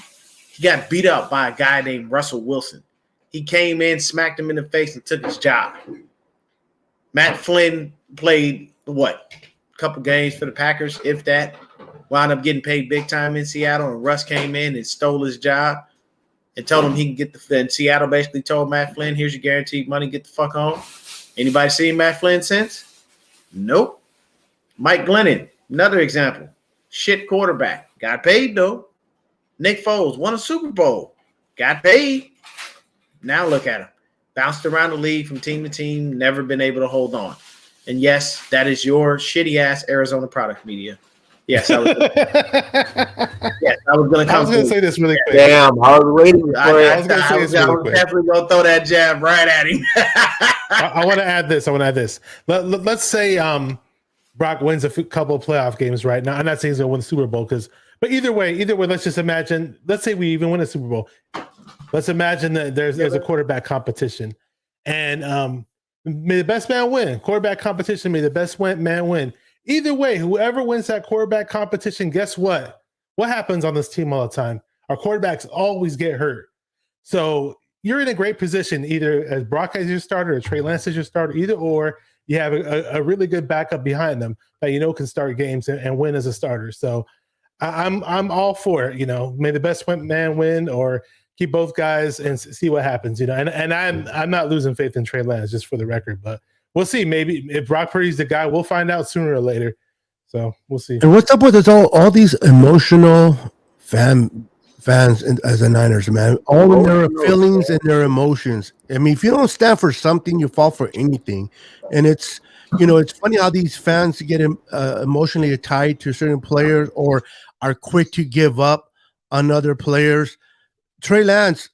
He got beat up by a guy named Russell Wilson. He came in, smacked him in the face, and took his job. Matt Flynn played, a couple games for the Packers, if that. Wound up getting paid big time in Seattle, and Russ came in and stole his job and told him he can get and Seattle basically told Matt Flynn, here's your guaranteed money, get the fuck home. Anybody seen Matt Flynn since? Nope. Mike Glennon, another example. Shit quarterback. Got paid, though. Nick Foles won a Super Bowl. Got paid. Now look at him. Bounced around the league from team to team, never been able to hold on. And yes, that is your shitty-ass Arizona product media. Yes, I was going to say this really quick. Damn, I was waiting for it. I was going to say this really quick. Definitely going to throw that jab right at him. I want to add this. Let's say Brock wins a couple of playoff games right now. I'm not saying he's going to win the Super Bowl but either way, let's just imagine. Let's say we even win a Super Bowl. Let's imagine that there's a quarterback competition, and may the best man win. Quarterback competition. May the best man win. Either way, whoever wins that quarterback competition, guess what? What happens on this team all the time? Our quarterbacks always get hurt. So you're in a great position, either as Brock as your starter or Trey Lance as your starter, either or. You have a really good backup behind them that can start games and win as a starter. So I'm all for it. May the best man win, or keep both guys and see what happens. And I'm not losing faith in Trey Lance, just for the record, but we'll see. Maybe if Brock Purdy's the guy, we'll find out sooner or later. So we'll see. And what's up with this, all these emotional fans as the Niners, man? All in their feelings and their emotions. I mean, if you don't stand for something, you fall for anything. And it's funny how these fans get emotionally tied to certain players or are quick to give up on other players. Trey Lance,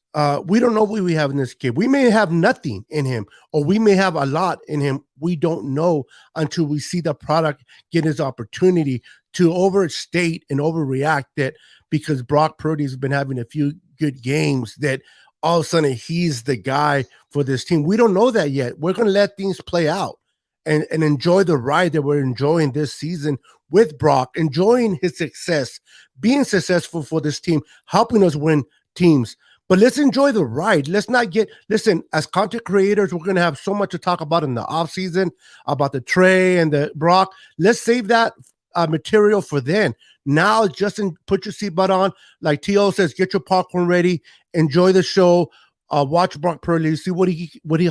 we don't know what we have in this kid. We may have nothing in him, or we may have a lot in him. We don't know until we see the product get his opportunity to overstate and overreact that because Brock Purdy's been having a few good games that all of a sudden he's the guy for this team. We don't know that yet. We're going to let things play out and enjoy the ride that we're enjoying this season with Brock, enjoying his success, being successful for this team, helping us win teams. But let's enjoy the ride. Let's not listen, as content creators, we're going to have so much to talk about in the offseason, about the Trey and the Brock. Let's save that material for then. Now, Justin, put your seatbelt on. Like T.O. says, get your popcorn ready. Enjoy the show. Watch Brock Purdy. See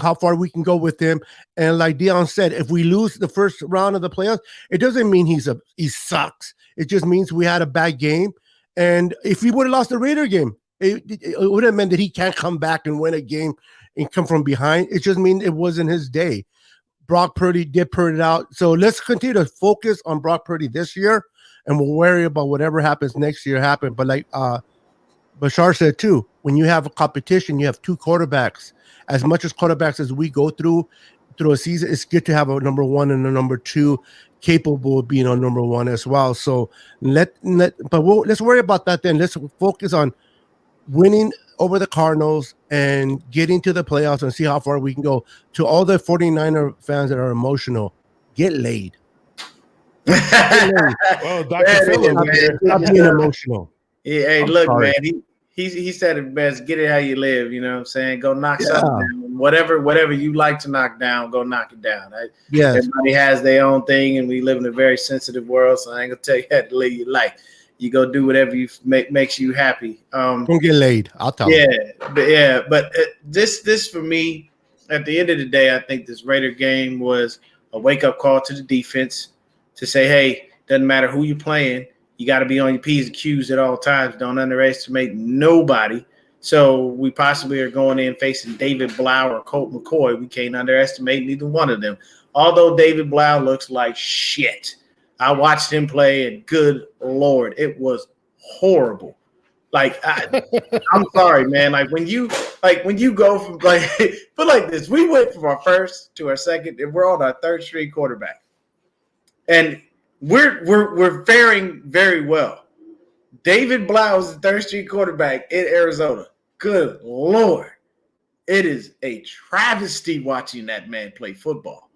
how far we can go with him. And like Deon said, if we lose the first round of the playoffs, it doesn't mean he sucks. It just means we had a bad game. And if we would have lost the Raider game, it would have meant that he can't come back and win a game and come from behind. It just means it wasn't his day. Brock Purdy did Purdy out. So let's continue to focus on Brock Purdy this year, and we'll worry about whatever happens next year happen. But like Bashar said too, when you have a competition, you have 2 quarterbacks. As much as quarterbacks as we go through a season, it's good to have a number 1 and a number 2 capable of being on number 1 as well. So let's worry about that then. Let's focus on winning over the Cardinals and getting to the playoffs and see how far we can go. To all the 49er fans that are emotional, get laid. Well, Dr. Phil, stop being emotional. Yeah, hey, look, man, he said it best. Get it how you live. You know what I'm saying? Go knock something down. Whatever you like to knock down, go knock it down. Yes. Everybody has their own thing, and we live in a very sensitive world, so I ain't gonna tell you how to live your life. You go do whatever makes you happy. Don't get laid. I'll tell you. But this for me, at the end of the day, I think this Raider game was a wake-up call to the defense to say, hey, doesn't matter who you're playing, you got to be on your P's and Q's at all times. Don't underestimate nobody. So we possibly are going in facing David Blau or Colt McCoy. We can't underestimate neither one of them. Although David Blau looks like shit. I watched him play, and good Lord, it was horrible. Like, I'm sorry, man. Like when you go from but like this, we went from our first to our second, and we're on our third string quarterback. And we're faring very well. David Blau is the third string quarterback in Arizona. Good Lord. It is a travesty watching that man play football.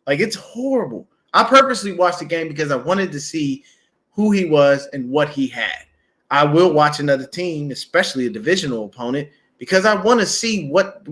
Like, it's horrible. I purposely watched the game because I wanted to see who he was and what he had. I will watch another team, especially a divisional opponent, because I want to see what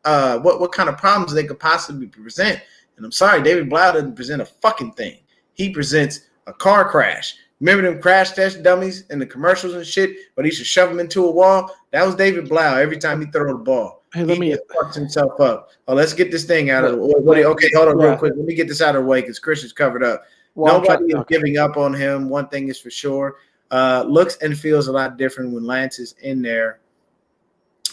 kind of problems they could possibly present. And I'm sorry, David Blau doesn't present a fucking thing. He presents a car crash. Remember them crash test dummies in the commercials and shit, but he should shove them into a wall? That was David Blau every time he throw the ball. Hey, let me fucks himself up. Oh, let's get this thing out of the way. Okay, hold on real quick. Let me get this out of the way because Christian's covered up. Nobody is giving up on him. One thing is for sure. Looks and feels a lot different when Lance is in there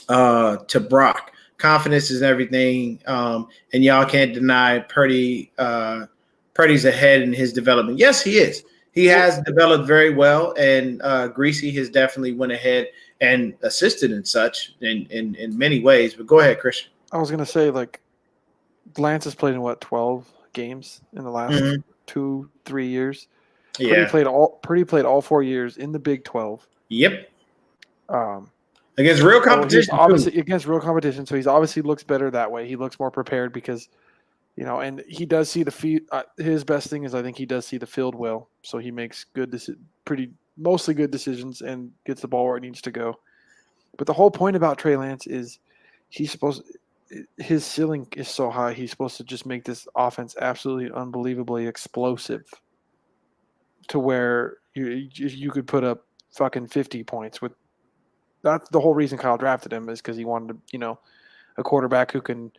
to Brock. Confidence is everything. And y'all can't deny Purdy's ahead in his development. Yes, he is. He has developed very well, and Greasy has definitely went ahead and assisted in such in many ways. But go ahead, Christian. I was gonna say, like, Lance has played in 12 games in the last 2-3 years. Yeah, Purdy played all 4 years in the Big 12. Yep. Against real competition. Obviously against real competition, so he's obviously looks better that way. He looks more prepared because, and he does see the field. His best thing is I think he does see the field well, so he makes mostly good decisions and gets the ball where it needs to go. But the whole point about Trey Lance is his ceiling is so high. He's supposed to just make this offense absolutely unbelievably explosive to where you could put up fucking 50 points with. That's the whole reason Kyle drafted him, is because he wanted a quarterback who can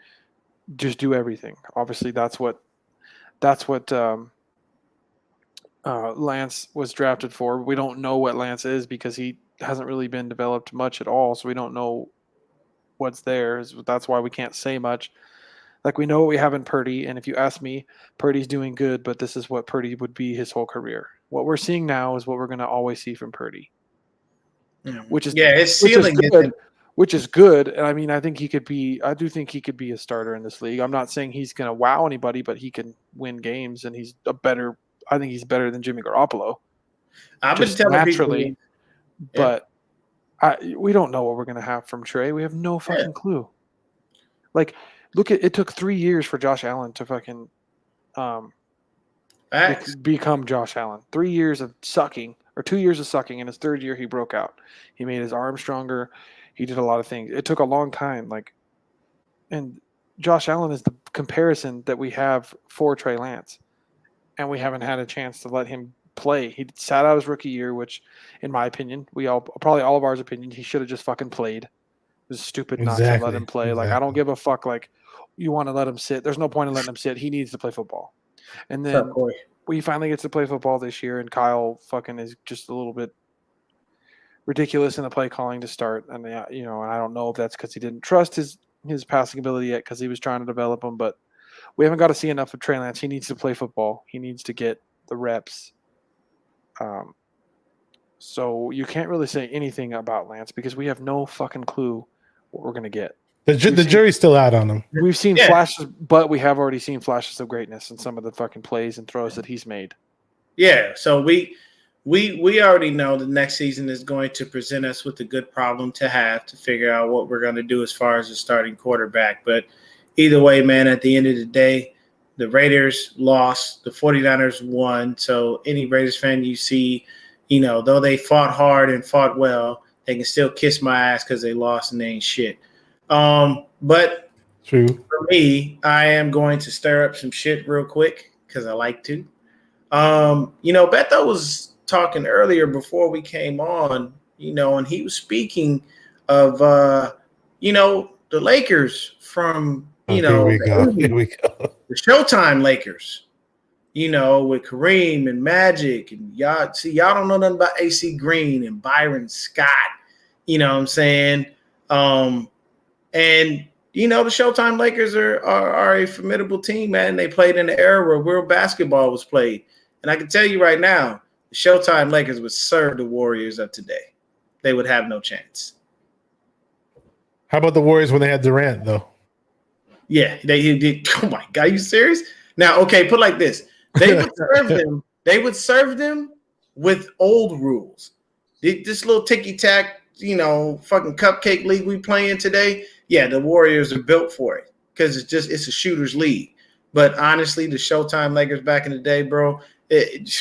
just do everything. Obviously, that's what Lance was drafted for. We don't know what Lance is because he hasn't really been developed much at all, so we don't know what's there. That's why we can't say much. Like, we know what we have in Purdy, and if you ask me, Purdy's doing good, but this is what Purdy would be his whole career. What we're seeing now is what we're going to always see from Purdy. Which is his ceiling which is good. And I mean, I do think he could be a starter in this league. I'm not saying he's going to wow anybody, but he can win games, and I think he's better than Jimmy Garoppolo. I've been telling naturally, people, but we don't know what we're going to have from Trey. We have no fucking clue. Like, it took 3 years for Josh Allen to fucking become Josh Allen. 3 years of sucking. Or 2 years of sucking. In his third year, he broke out. He made his arm stronger. He did a lot of things. It took a long time. And Josh Allen is the comparison that we have for Trey Lance. And we haven't had a chance to let him play. He sat out his rookie year, which, in my opinion, probably all of ours opinion, he should have just fucking played. It was stupid not to let him play. Exactly. Like, I don't give a fuck. Like, you want to let him sit. There's no point in letting him sit. He needs to play football. And then we finally get to play football this year, and Kyle fucking is just a little bit ridiculous in the play calling to start. And and I don't know if that's because he didn't trust his passing ability yet, because he was trying to develop him. But we haven't got to see enough of Trey Lance. He needs to play football. He needs to get the reps. So you can't really say anything about Lance because we have no fucking clue what we're gonna get. The jury's still out on him. We've seen flashes, but we have already seen flashes of greatness in some of the fucking plays and throws that he's made. Yeah, so we already know the next season is going to present us with a good problem to have to figure out what we're going to do as far as the starting quarterback. But either way, man, at the end of the day, the Raiders lost, the 49ers won. So any Raiders fan you see, though they fought hard and fought well, they can still kiss my ass because they lost and they ain't shit. But true for me, I am going to stir up some shit real quick because I like to. Beto was talking earlier before we came on, and he was speaking of, the Lakers from, Here we go. the Showtime Lakers, with Kareem and Magic, and y'all don't know nothing about AC Green and Byron Scott, you know what I'm saying? And the Showtime Lakers are a formidable team, man. They played in the era where real basketball was played. And I can tell you right now, the Showtime Lakers would serve the Warriors of today. They would have no chance. How about the Warriors when they had Durant, though? Yeah, they did. Oh my God, are you serious? Now, okay, put it like this: they would serve them. they would serve them with old rules. This little ticky-tack, fucking cupcake league we playing today, yeah, the Warriors are built for it because it's a shooter's league. But honestly, the Showtime Lakers back in the day, bro,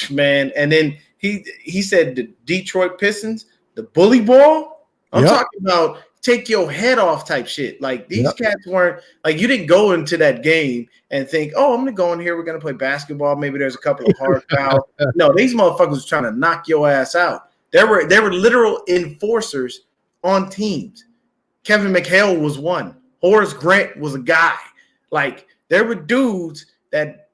man. And then he said the Detroit Pistons, the bully ball. I'm talking about take your head off type shit. Like these cats weren't like you didn't go into that game and think, oh, I'm gonna go in here. We're gonna play basketball. Maybe there's a couple of hard fouls. No, these motherfuckers was trying to knock your ass out. They were literal enforcers on teams. Kevin McHale was one. Horace Grant was a guy. Like there were dudes that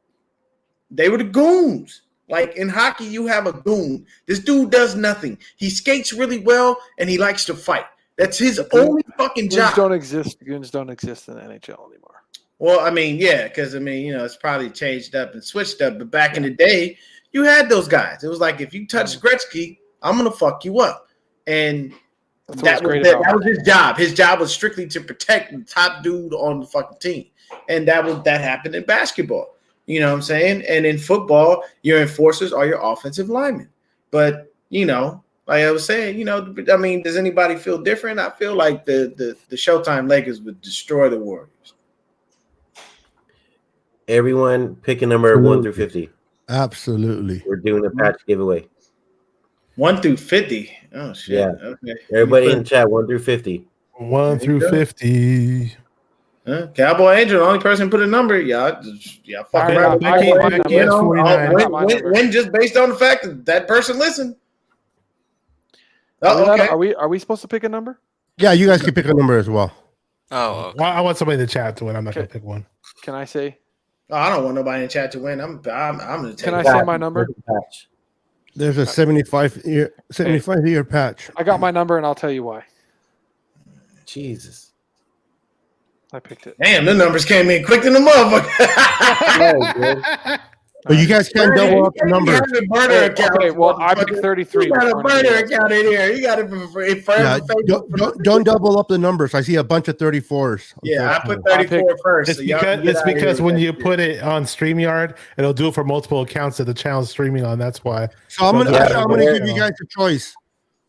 they were the goons. Like in hockey, you have a goon. This dude does nothing. He skates really well and he likes to fight. That's his only fucking job. Goons don't exist in the NHL anymore. Well, I mean, yeah, because it's probably changed up and switched up. But back in the day, you had those guys. It was like if you touch Gretzky, I'm gonna fuck you up. And that was his job. His job was strictly to protect the top dude on the fucking team. And that happened in basketball. You know what I'm saying? And in football, your enforcers are your offensive linemen. But, like I was saying, I mean, does anybody feel different? I feel like the Showtime Lakers would destroy the Warriors. Everyone pick a number 1 through 50. Absolutely. We're doing a patch giveaway. 1 through 50. Oh shit. Yeah. Okay. Everybody in chat, 1 through 50. 1 through 50. Cowboy Angel, the only person put a number. Y'all fuck around. Win just based on the fact that person listened. Okay. Are we supposed to pick a number? Yeah, you guys can pick a number as well. Oh, okay. Well, I want somebody in the chat to win. I'm not gonna pick one. Can I say? Oh, I don't want nobody in the chat to win. I'm gonna take. Can I say my number? There's a 75-year patch. I got my number, and I'll tell you why. Jesus. I picked it. Damn, the numbers came in quick than the motherfucker. But you guys can't double up the numbers. Okay, well, I picked 33. You got a burner account in here. You got it don't double up the numbers. I see a bunch of 34s. Yeah, I put 34 first. It's because when you put it on StreamYard, it'll do it for multiple accounts that the channel's streaming on. That's why. So I'm gonna give you guys a choice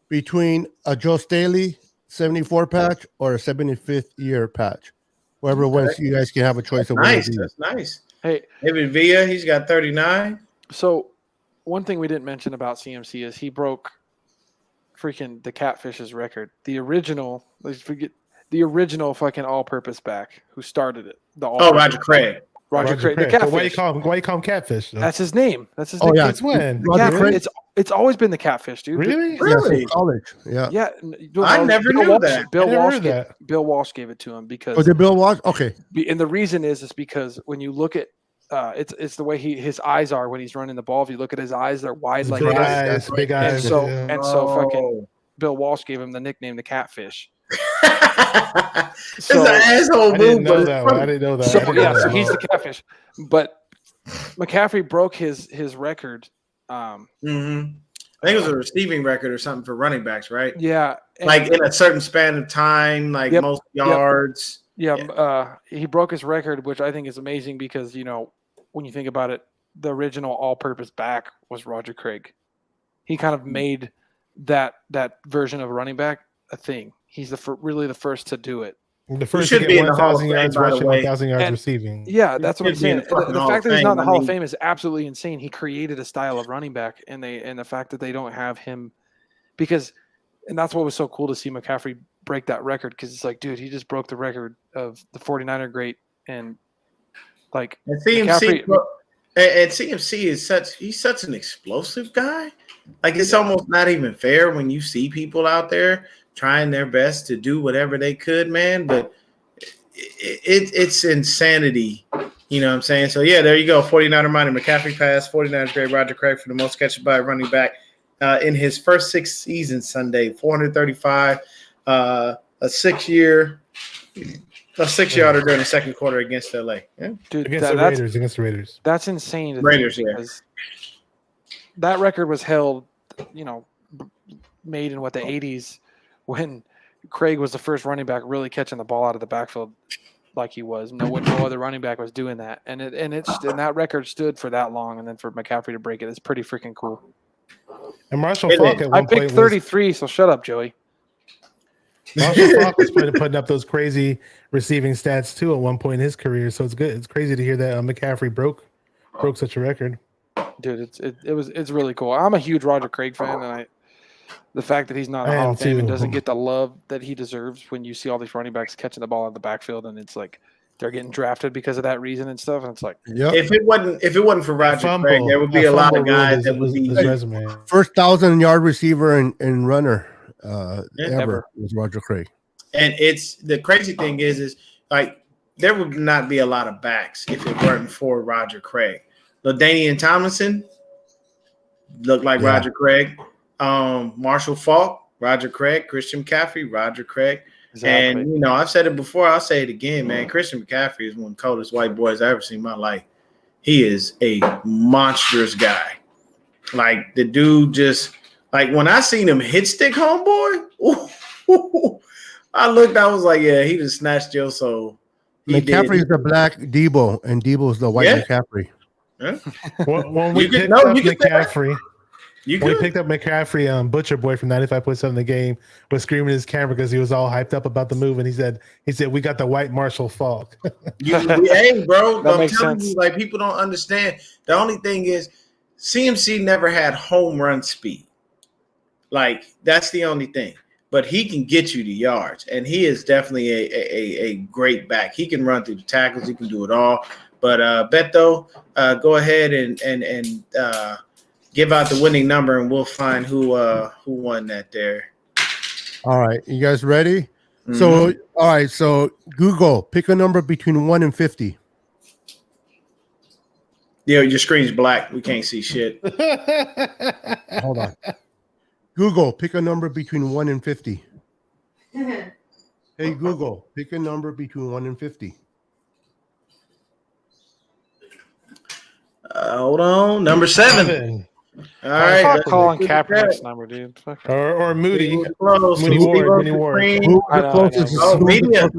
between a Joe Staley 74 patch or a 75th year patch. Whoever wins, you guys can have a choice of nice. That's nice. Hey, David Villa, he's got 39. So one thing we didn't mention about CMC is he broke freaking the Catfish's record. The original, let's forget the original fucking all-purpose back who started it. Roger Craig. Roger Craig. The Catfish. Why you call him Catfish? Though? That's his name. That's his name. Yeah. Since when? It's always been the Catfish, dude. Really? Yeah, college. Yeah. Yeah. I never knew that. Bill Walsh gave it to him because. Oh, did Bill Walsh? Okay. And the reason is because when you look at, it's the way his eyes are when he's running the ball. If you look at his eyes, they're wide like this. Big eyes. And so fucking Bill Walsh gave him the nickname the Catfish. It's an asshole move. I didn't know that. So he's the Catfish. But McCaffrey broke his record. I think it was a receiving record or something for running backs, right? Yeah. Like in a certain span of time, like most yards. Yeah. He broke his record, which I think is amazing because, when you think about it, the original all-purpose back was Roger Craig. He kind of made that version of a running back a thing. He's really the first to do it. The first to get 1,000 yards rushing, 1,000 yards receiving. Yeah, that's what I'm saying. The fact that he's not in the Hall of Fame is absolutely insane. He created a style of running back, and the fact that they don't have him, and that's what was so cool to see McCaffrey break that record because it's like, dude, he just broke the record of the 49er great, and like CMC. And CMC is he's such an explosive guy. Like it's almost not even fair when you see people out there trying their best to do whatever they could, man. But it's insanity. You know what I'm saying? So, yeah, there you go. 49er minor McCaffrey pass. 49ers great Roger Craig for the most catches by a running back in his first 6 seasons Sunday. 435, a 6-yarder during the second quarter against LA. Yeah. Dude, against the Raiders. That's insane. Raiders, yeah. That record was held, made in the 80s when Craig was the first running back really catching the ball out of the backfield. like he was. No other running back was doing that, and that record stood for that long, and then for McCaffrey to break it is pretty freaking cool. And Marshall Faulk at I one picked point 33, so shut up, Joey. Marshall Faulk was putting up those crazy receiving stats too at one point in his career. So it's good. It's crazy to hear that McCaffrey broke such a record. Dude, it's really cool. I'm a huge Roger Craig fan, and the fact that he's not in the Hall of Fame and doesn't get the love that he deserves when you see all these running backs catching the ball out of the backfield, and it's like they're getting drafted because of that reason and stuff. And it's like, if it wasn't for Roger Craig, there would be a lot of guys that would be his resume. First 1,000-yard receiver and runner ever was Roger Craig. And it's the crazy thing is like there would not be a lot of backs if it weren't for Roger Craig. LaDainian Tomlinson looked like Roger Craig. Marshall Faulk, Roger Craig. Christian McCaffrey, Roger Craig. Exactly. And I've said it before. I'll say it again, man. Christian McCaffrey is one of the coldest white boys I ever seen in my life. He is a monstrous guy. Like the dude just like when I seen him hit stick homeboy. I was like, yeah, he just snatched your soul. McCaffrey is the black Debo, and Debo is the white McCaffrey. Huh? When we picked up McCaffrey, Butcher Boy from 95.7 The Game was screaming in his camera because he was all hyped up about the move, and he said, "We got the white Marshall Faulk." Hey, bro, that I'm makes telling sense. you, like people don't understand. The only thing is, CMC never had home run speed. Like that's the only thing. But he can get you the yards, and he is definitely a great back. He can run through the tackles. He can do it all. But Beto, go ahead and give out the winning number, and we'll find who won that there. All right, you guys ready? Mm-hmm. So, all right. So, Google, pick a number between 1 and 50. Yeah, your screen's black. We can't see shit. Hold on. Google, pick a number between 1 and 50. Hey, Google, pick a number between 1 and 50. Hold on. Number 7. All right. Fuck calling Kaepernick's number, dude. Or Moody. Moody Ward. Oh, media.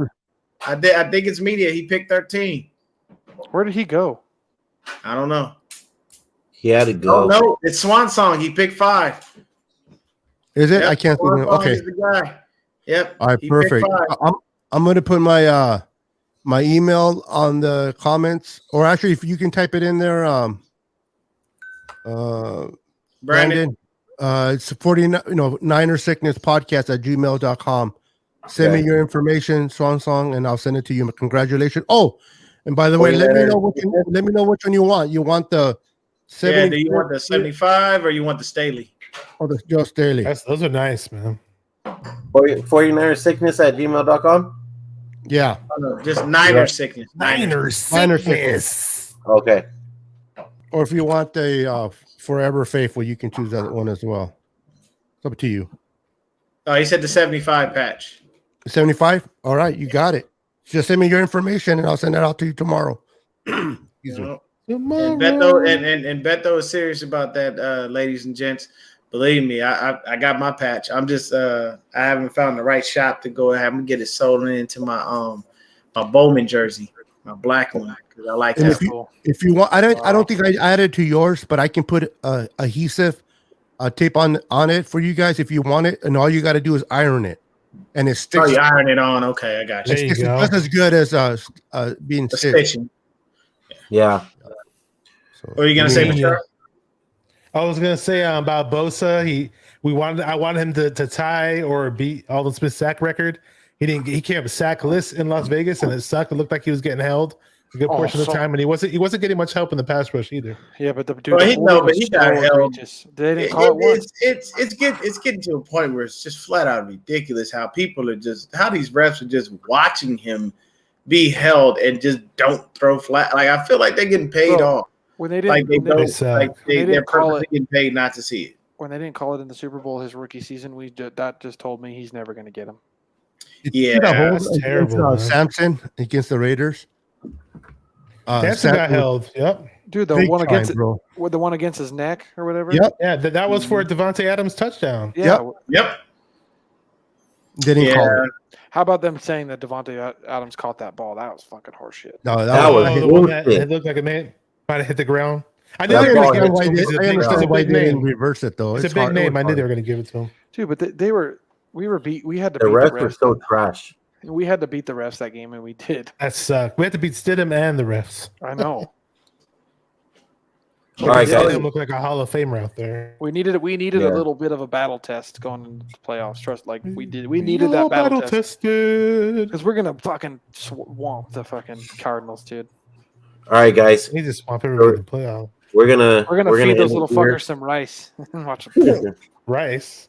I think it's media. He picked 13. Where did he go? I don't know. He had to go. Oh, no, it's Swan Song. He picked 5. Is it? Yep, I can't see it. Okay. Is the guy. Yep. All right, perfect. I'm going to put my my email on the comments, or actually, if you can type it in there, Brandon. It's 49, Niner Sickness Podcast at gmail.com. Send me your information, Swan Song, and I'll send it to you. Congratulations. Oh, and by the way, let me know which one you want. You want the 70? Yeah, do you want the 75 or you want the Staley? Oh, the Joe Staley. Those are nice, man. 49er sickness at gmail.com. Yeah. Oh, no, just Niner Sickness. Niner Sickness. Okay. Or if you want the Forever Faithful, you can choose that one as well. It's up to you. Oh, he said the 75 patch. 75? All right, you got it. Just send me your information and I'll send that out to you tomorrow. And Beto is serious about that, ladies and gents. Believe me, I got my patch. I'm just I haven't found the right shop to go ahead and get it sold into my my Bowman jersey, my black one, because I like that. If you want, I don't think I added to yours, but I can put adhesive tape on it for you guys if you want it, and all you got to do is iron it, and it sticks. Oh, you iron it on? Okay, I got you. There you go. It's just as good as being stitched. Yeah. So, What are you gonna say, Mr.? I was gonna say about Bosa. I wanted him to tie or beat Alden Smith's sack record. He didn't. He came up sackless in Las Vegas, and it sucked. It looked like he was getting held a good portion of the time, and he wasn't getting much help in the pass rush either. Yeah, but the dude, he got held. They didn't call it once. It's getting to a point where it's just flat out ridiculous how people are how these refs are just watching him be held and just don't throw flat. Like I feel like they're getting paid off. When they didn't, they're purposely getting paid not to see it. When they didn't call it in the Super Bowl his rookie season, that just told me he's never going to get him. Yeah, that's terrible. Samson against the Raiders. Samson got held. Yep. Dude, the one against his neck or whatever. Yep. Yeah, that was for a Devontae Adams touchdown. Yeah. Yep. Didn't call it. How about them saying that Devontae Adams caught that ball? That was fucking horseshit. No, That that was was. the one that bullshit. it looked like a man might have hit the ground. I knew That they were ball going to hit give it to him. I understand why It's a they big didn't name. reverse it though. It's a big hard. name. I knew they hard. were going to give it to him. Dude, but we were beat. We had to The beat the refs were refs. so trash. We had to beat the refs that game, and we did. That sucked. We had to beat Stidham and the refs. I know. All right, guys. Stidham looked like a Hall of Famer out there. We needed Yeah. a little bit of a battle test going into the playoffs. Trust, like we did. We needed that battle test tested. because we're gonna fucking swamp the fucking Cardinals, dude. All right, guys. We just swamp everybody in the playoff. We're gonna Feed those end little it here. fuckers some rice. Watch them. Rice.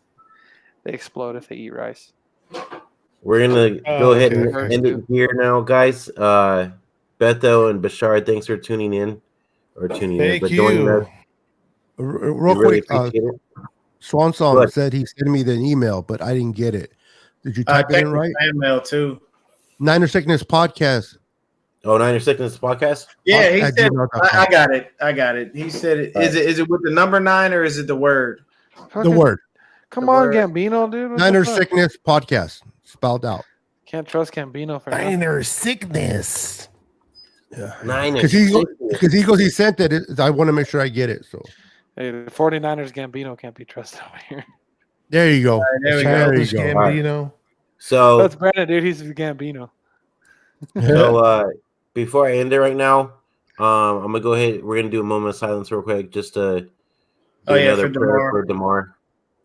They explode if they eat rice. We're gonna Oh, go ahead okay. and end it here now, guys. Beto and Bashar, thanks for tuning in or tuning in, Thank but joining you. us. Real We really quick, appreciate it. Swan Go Song ahead. said he sent me the email, but I didn't get it. Did you type it in right? Fan mail too. Niner Sickness Podcast. Oh, Niner Sickness podcast. Yeah, he At said. gmail.com. I got it. I got it. He said it. Is it with the number 9 or is it the word? The Fucking- word Come The on, word. Gambino, dude. What the Niner fuck? Sickness Podcast spelled out. Can't trust Gambino for nothing. Niner sickness. Niner Because he Sickness. goes, he sent it. I want to make sure I get it. So Hey, the 49ers Gambino can't be trusted over here. there you go. there we go. There you Childish go. Gambino. So That's Brandon, dude. He's the Gambino. before I end it right now, I'm gonna go ahead. We're gonna do a moment of silence real quick, just to do another for prayer DeMar. for DeMar.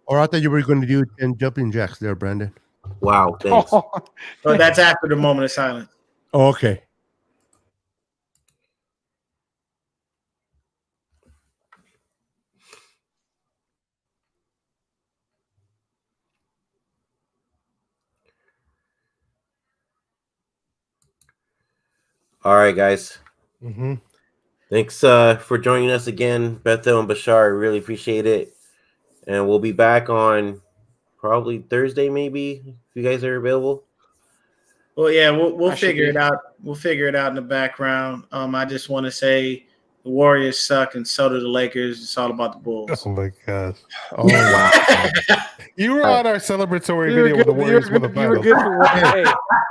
Or I thought you were going to do 10 jumping jacks there, Brandon. Wow, thanks. But that's after the moment of silence. Oh, okay. All right, guys. Mm-hmm. Thanks for joining us again, Beto and Bashar. I really appreciate it. And we'll be back on probably Thursday, maybe, if you guys are available. Well, yeah, we'll I should figure be. it out. We'll figure it out in the background. I just want to say the Warriors suck, and so do the Lakers. It's all about the Bulls. Oh my gosh. Oh, wow. You were on our celebratory You were video with the good. You were Warriors with the good. You were finals. good for one. Hey,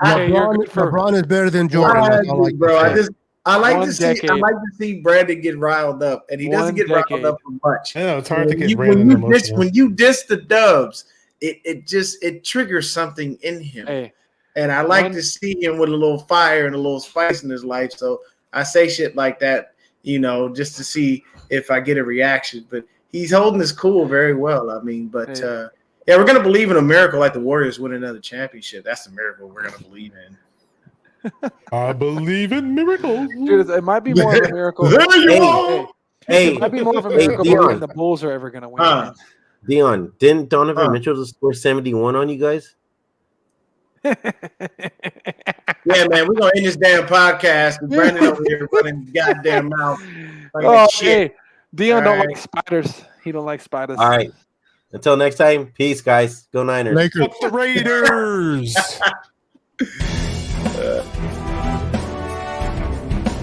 hey, you're LeBron, good for LeBron is better than Jordan. That's all I can Bro, say. I like One to see. decade. I like to see Brandon get riled up, and he doesn't One get decade. riled up for much. I know it's hard to get when Brandon you emotional. when you diss the Dubs, it triggers something in him. Hey, And I like One- to see him with a little fire and a little spice in his life. So I say shit like that, just to see if I get a reaction. But he's holding his cool very well. I mean, but Hey. yeah, we're gonna believe in a miracle like the Warriors win another championship. That's the miracle we're gonna believe in. I believe in miracles. dude, it might be more of a miracle. There you Hey. go. Hey, It might be more of a Hey, miracle Dion. believing the Bulls are ever going to win. Huh. Dion, didn't Donovan Huh. Mitchell just score 71 on you guys? Yeah, man, we're gonna end this damn podcast. with Brandon over here running his goddamn mouth. Like Oh, shit. hey, Dion don't All like spiders. He don't like spiders. All right. Until next time, peace, guys. Go Niners. Lakers. Fuck the Raiders.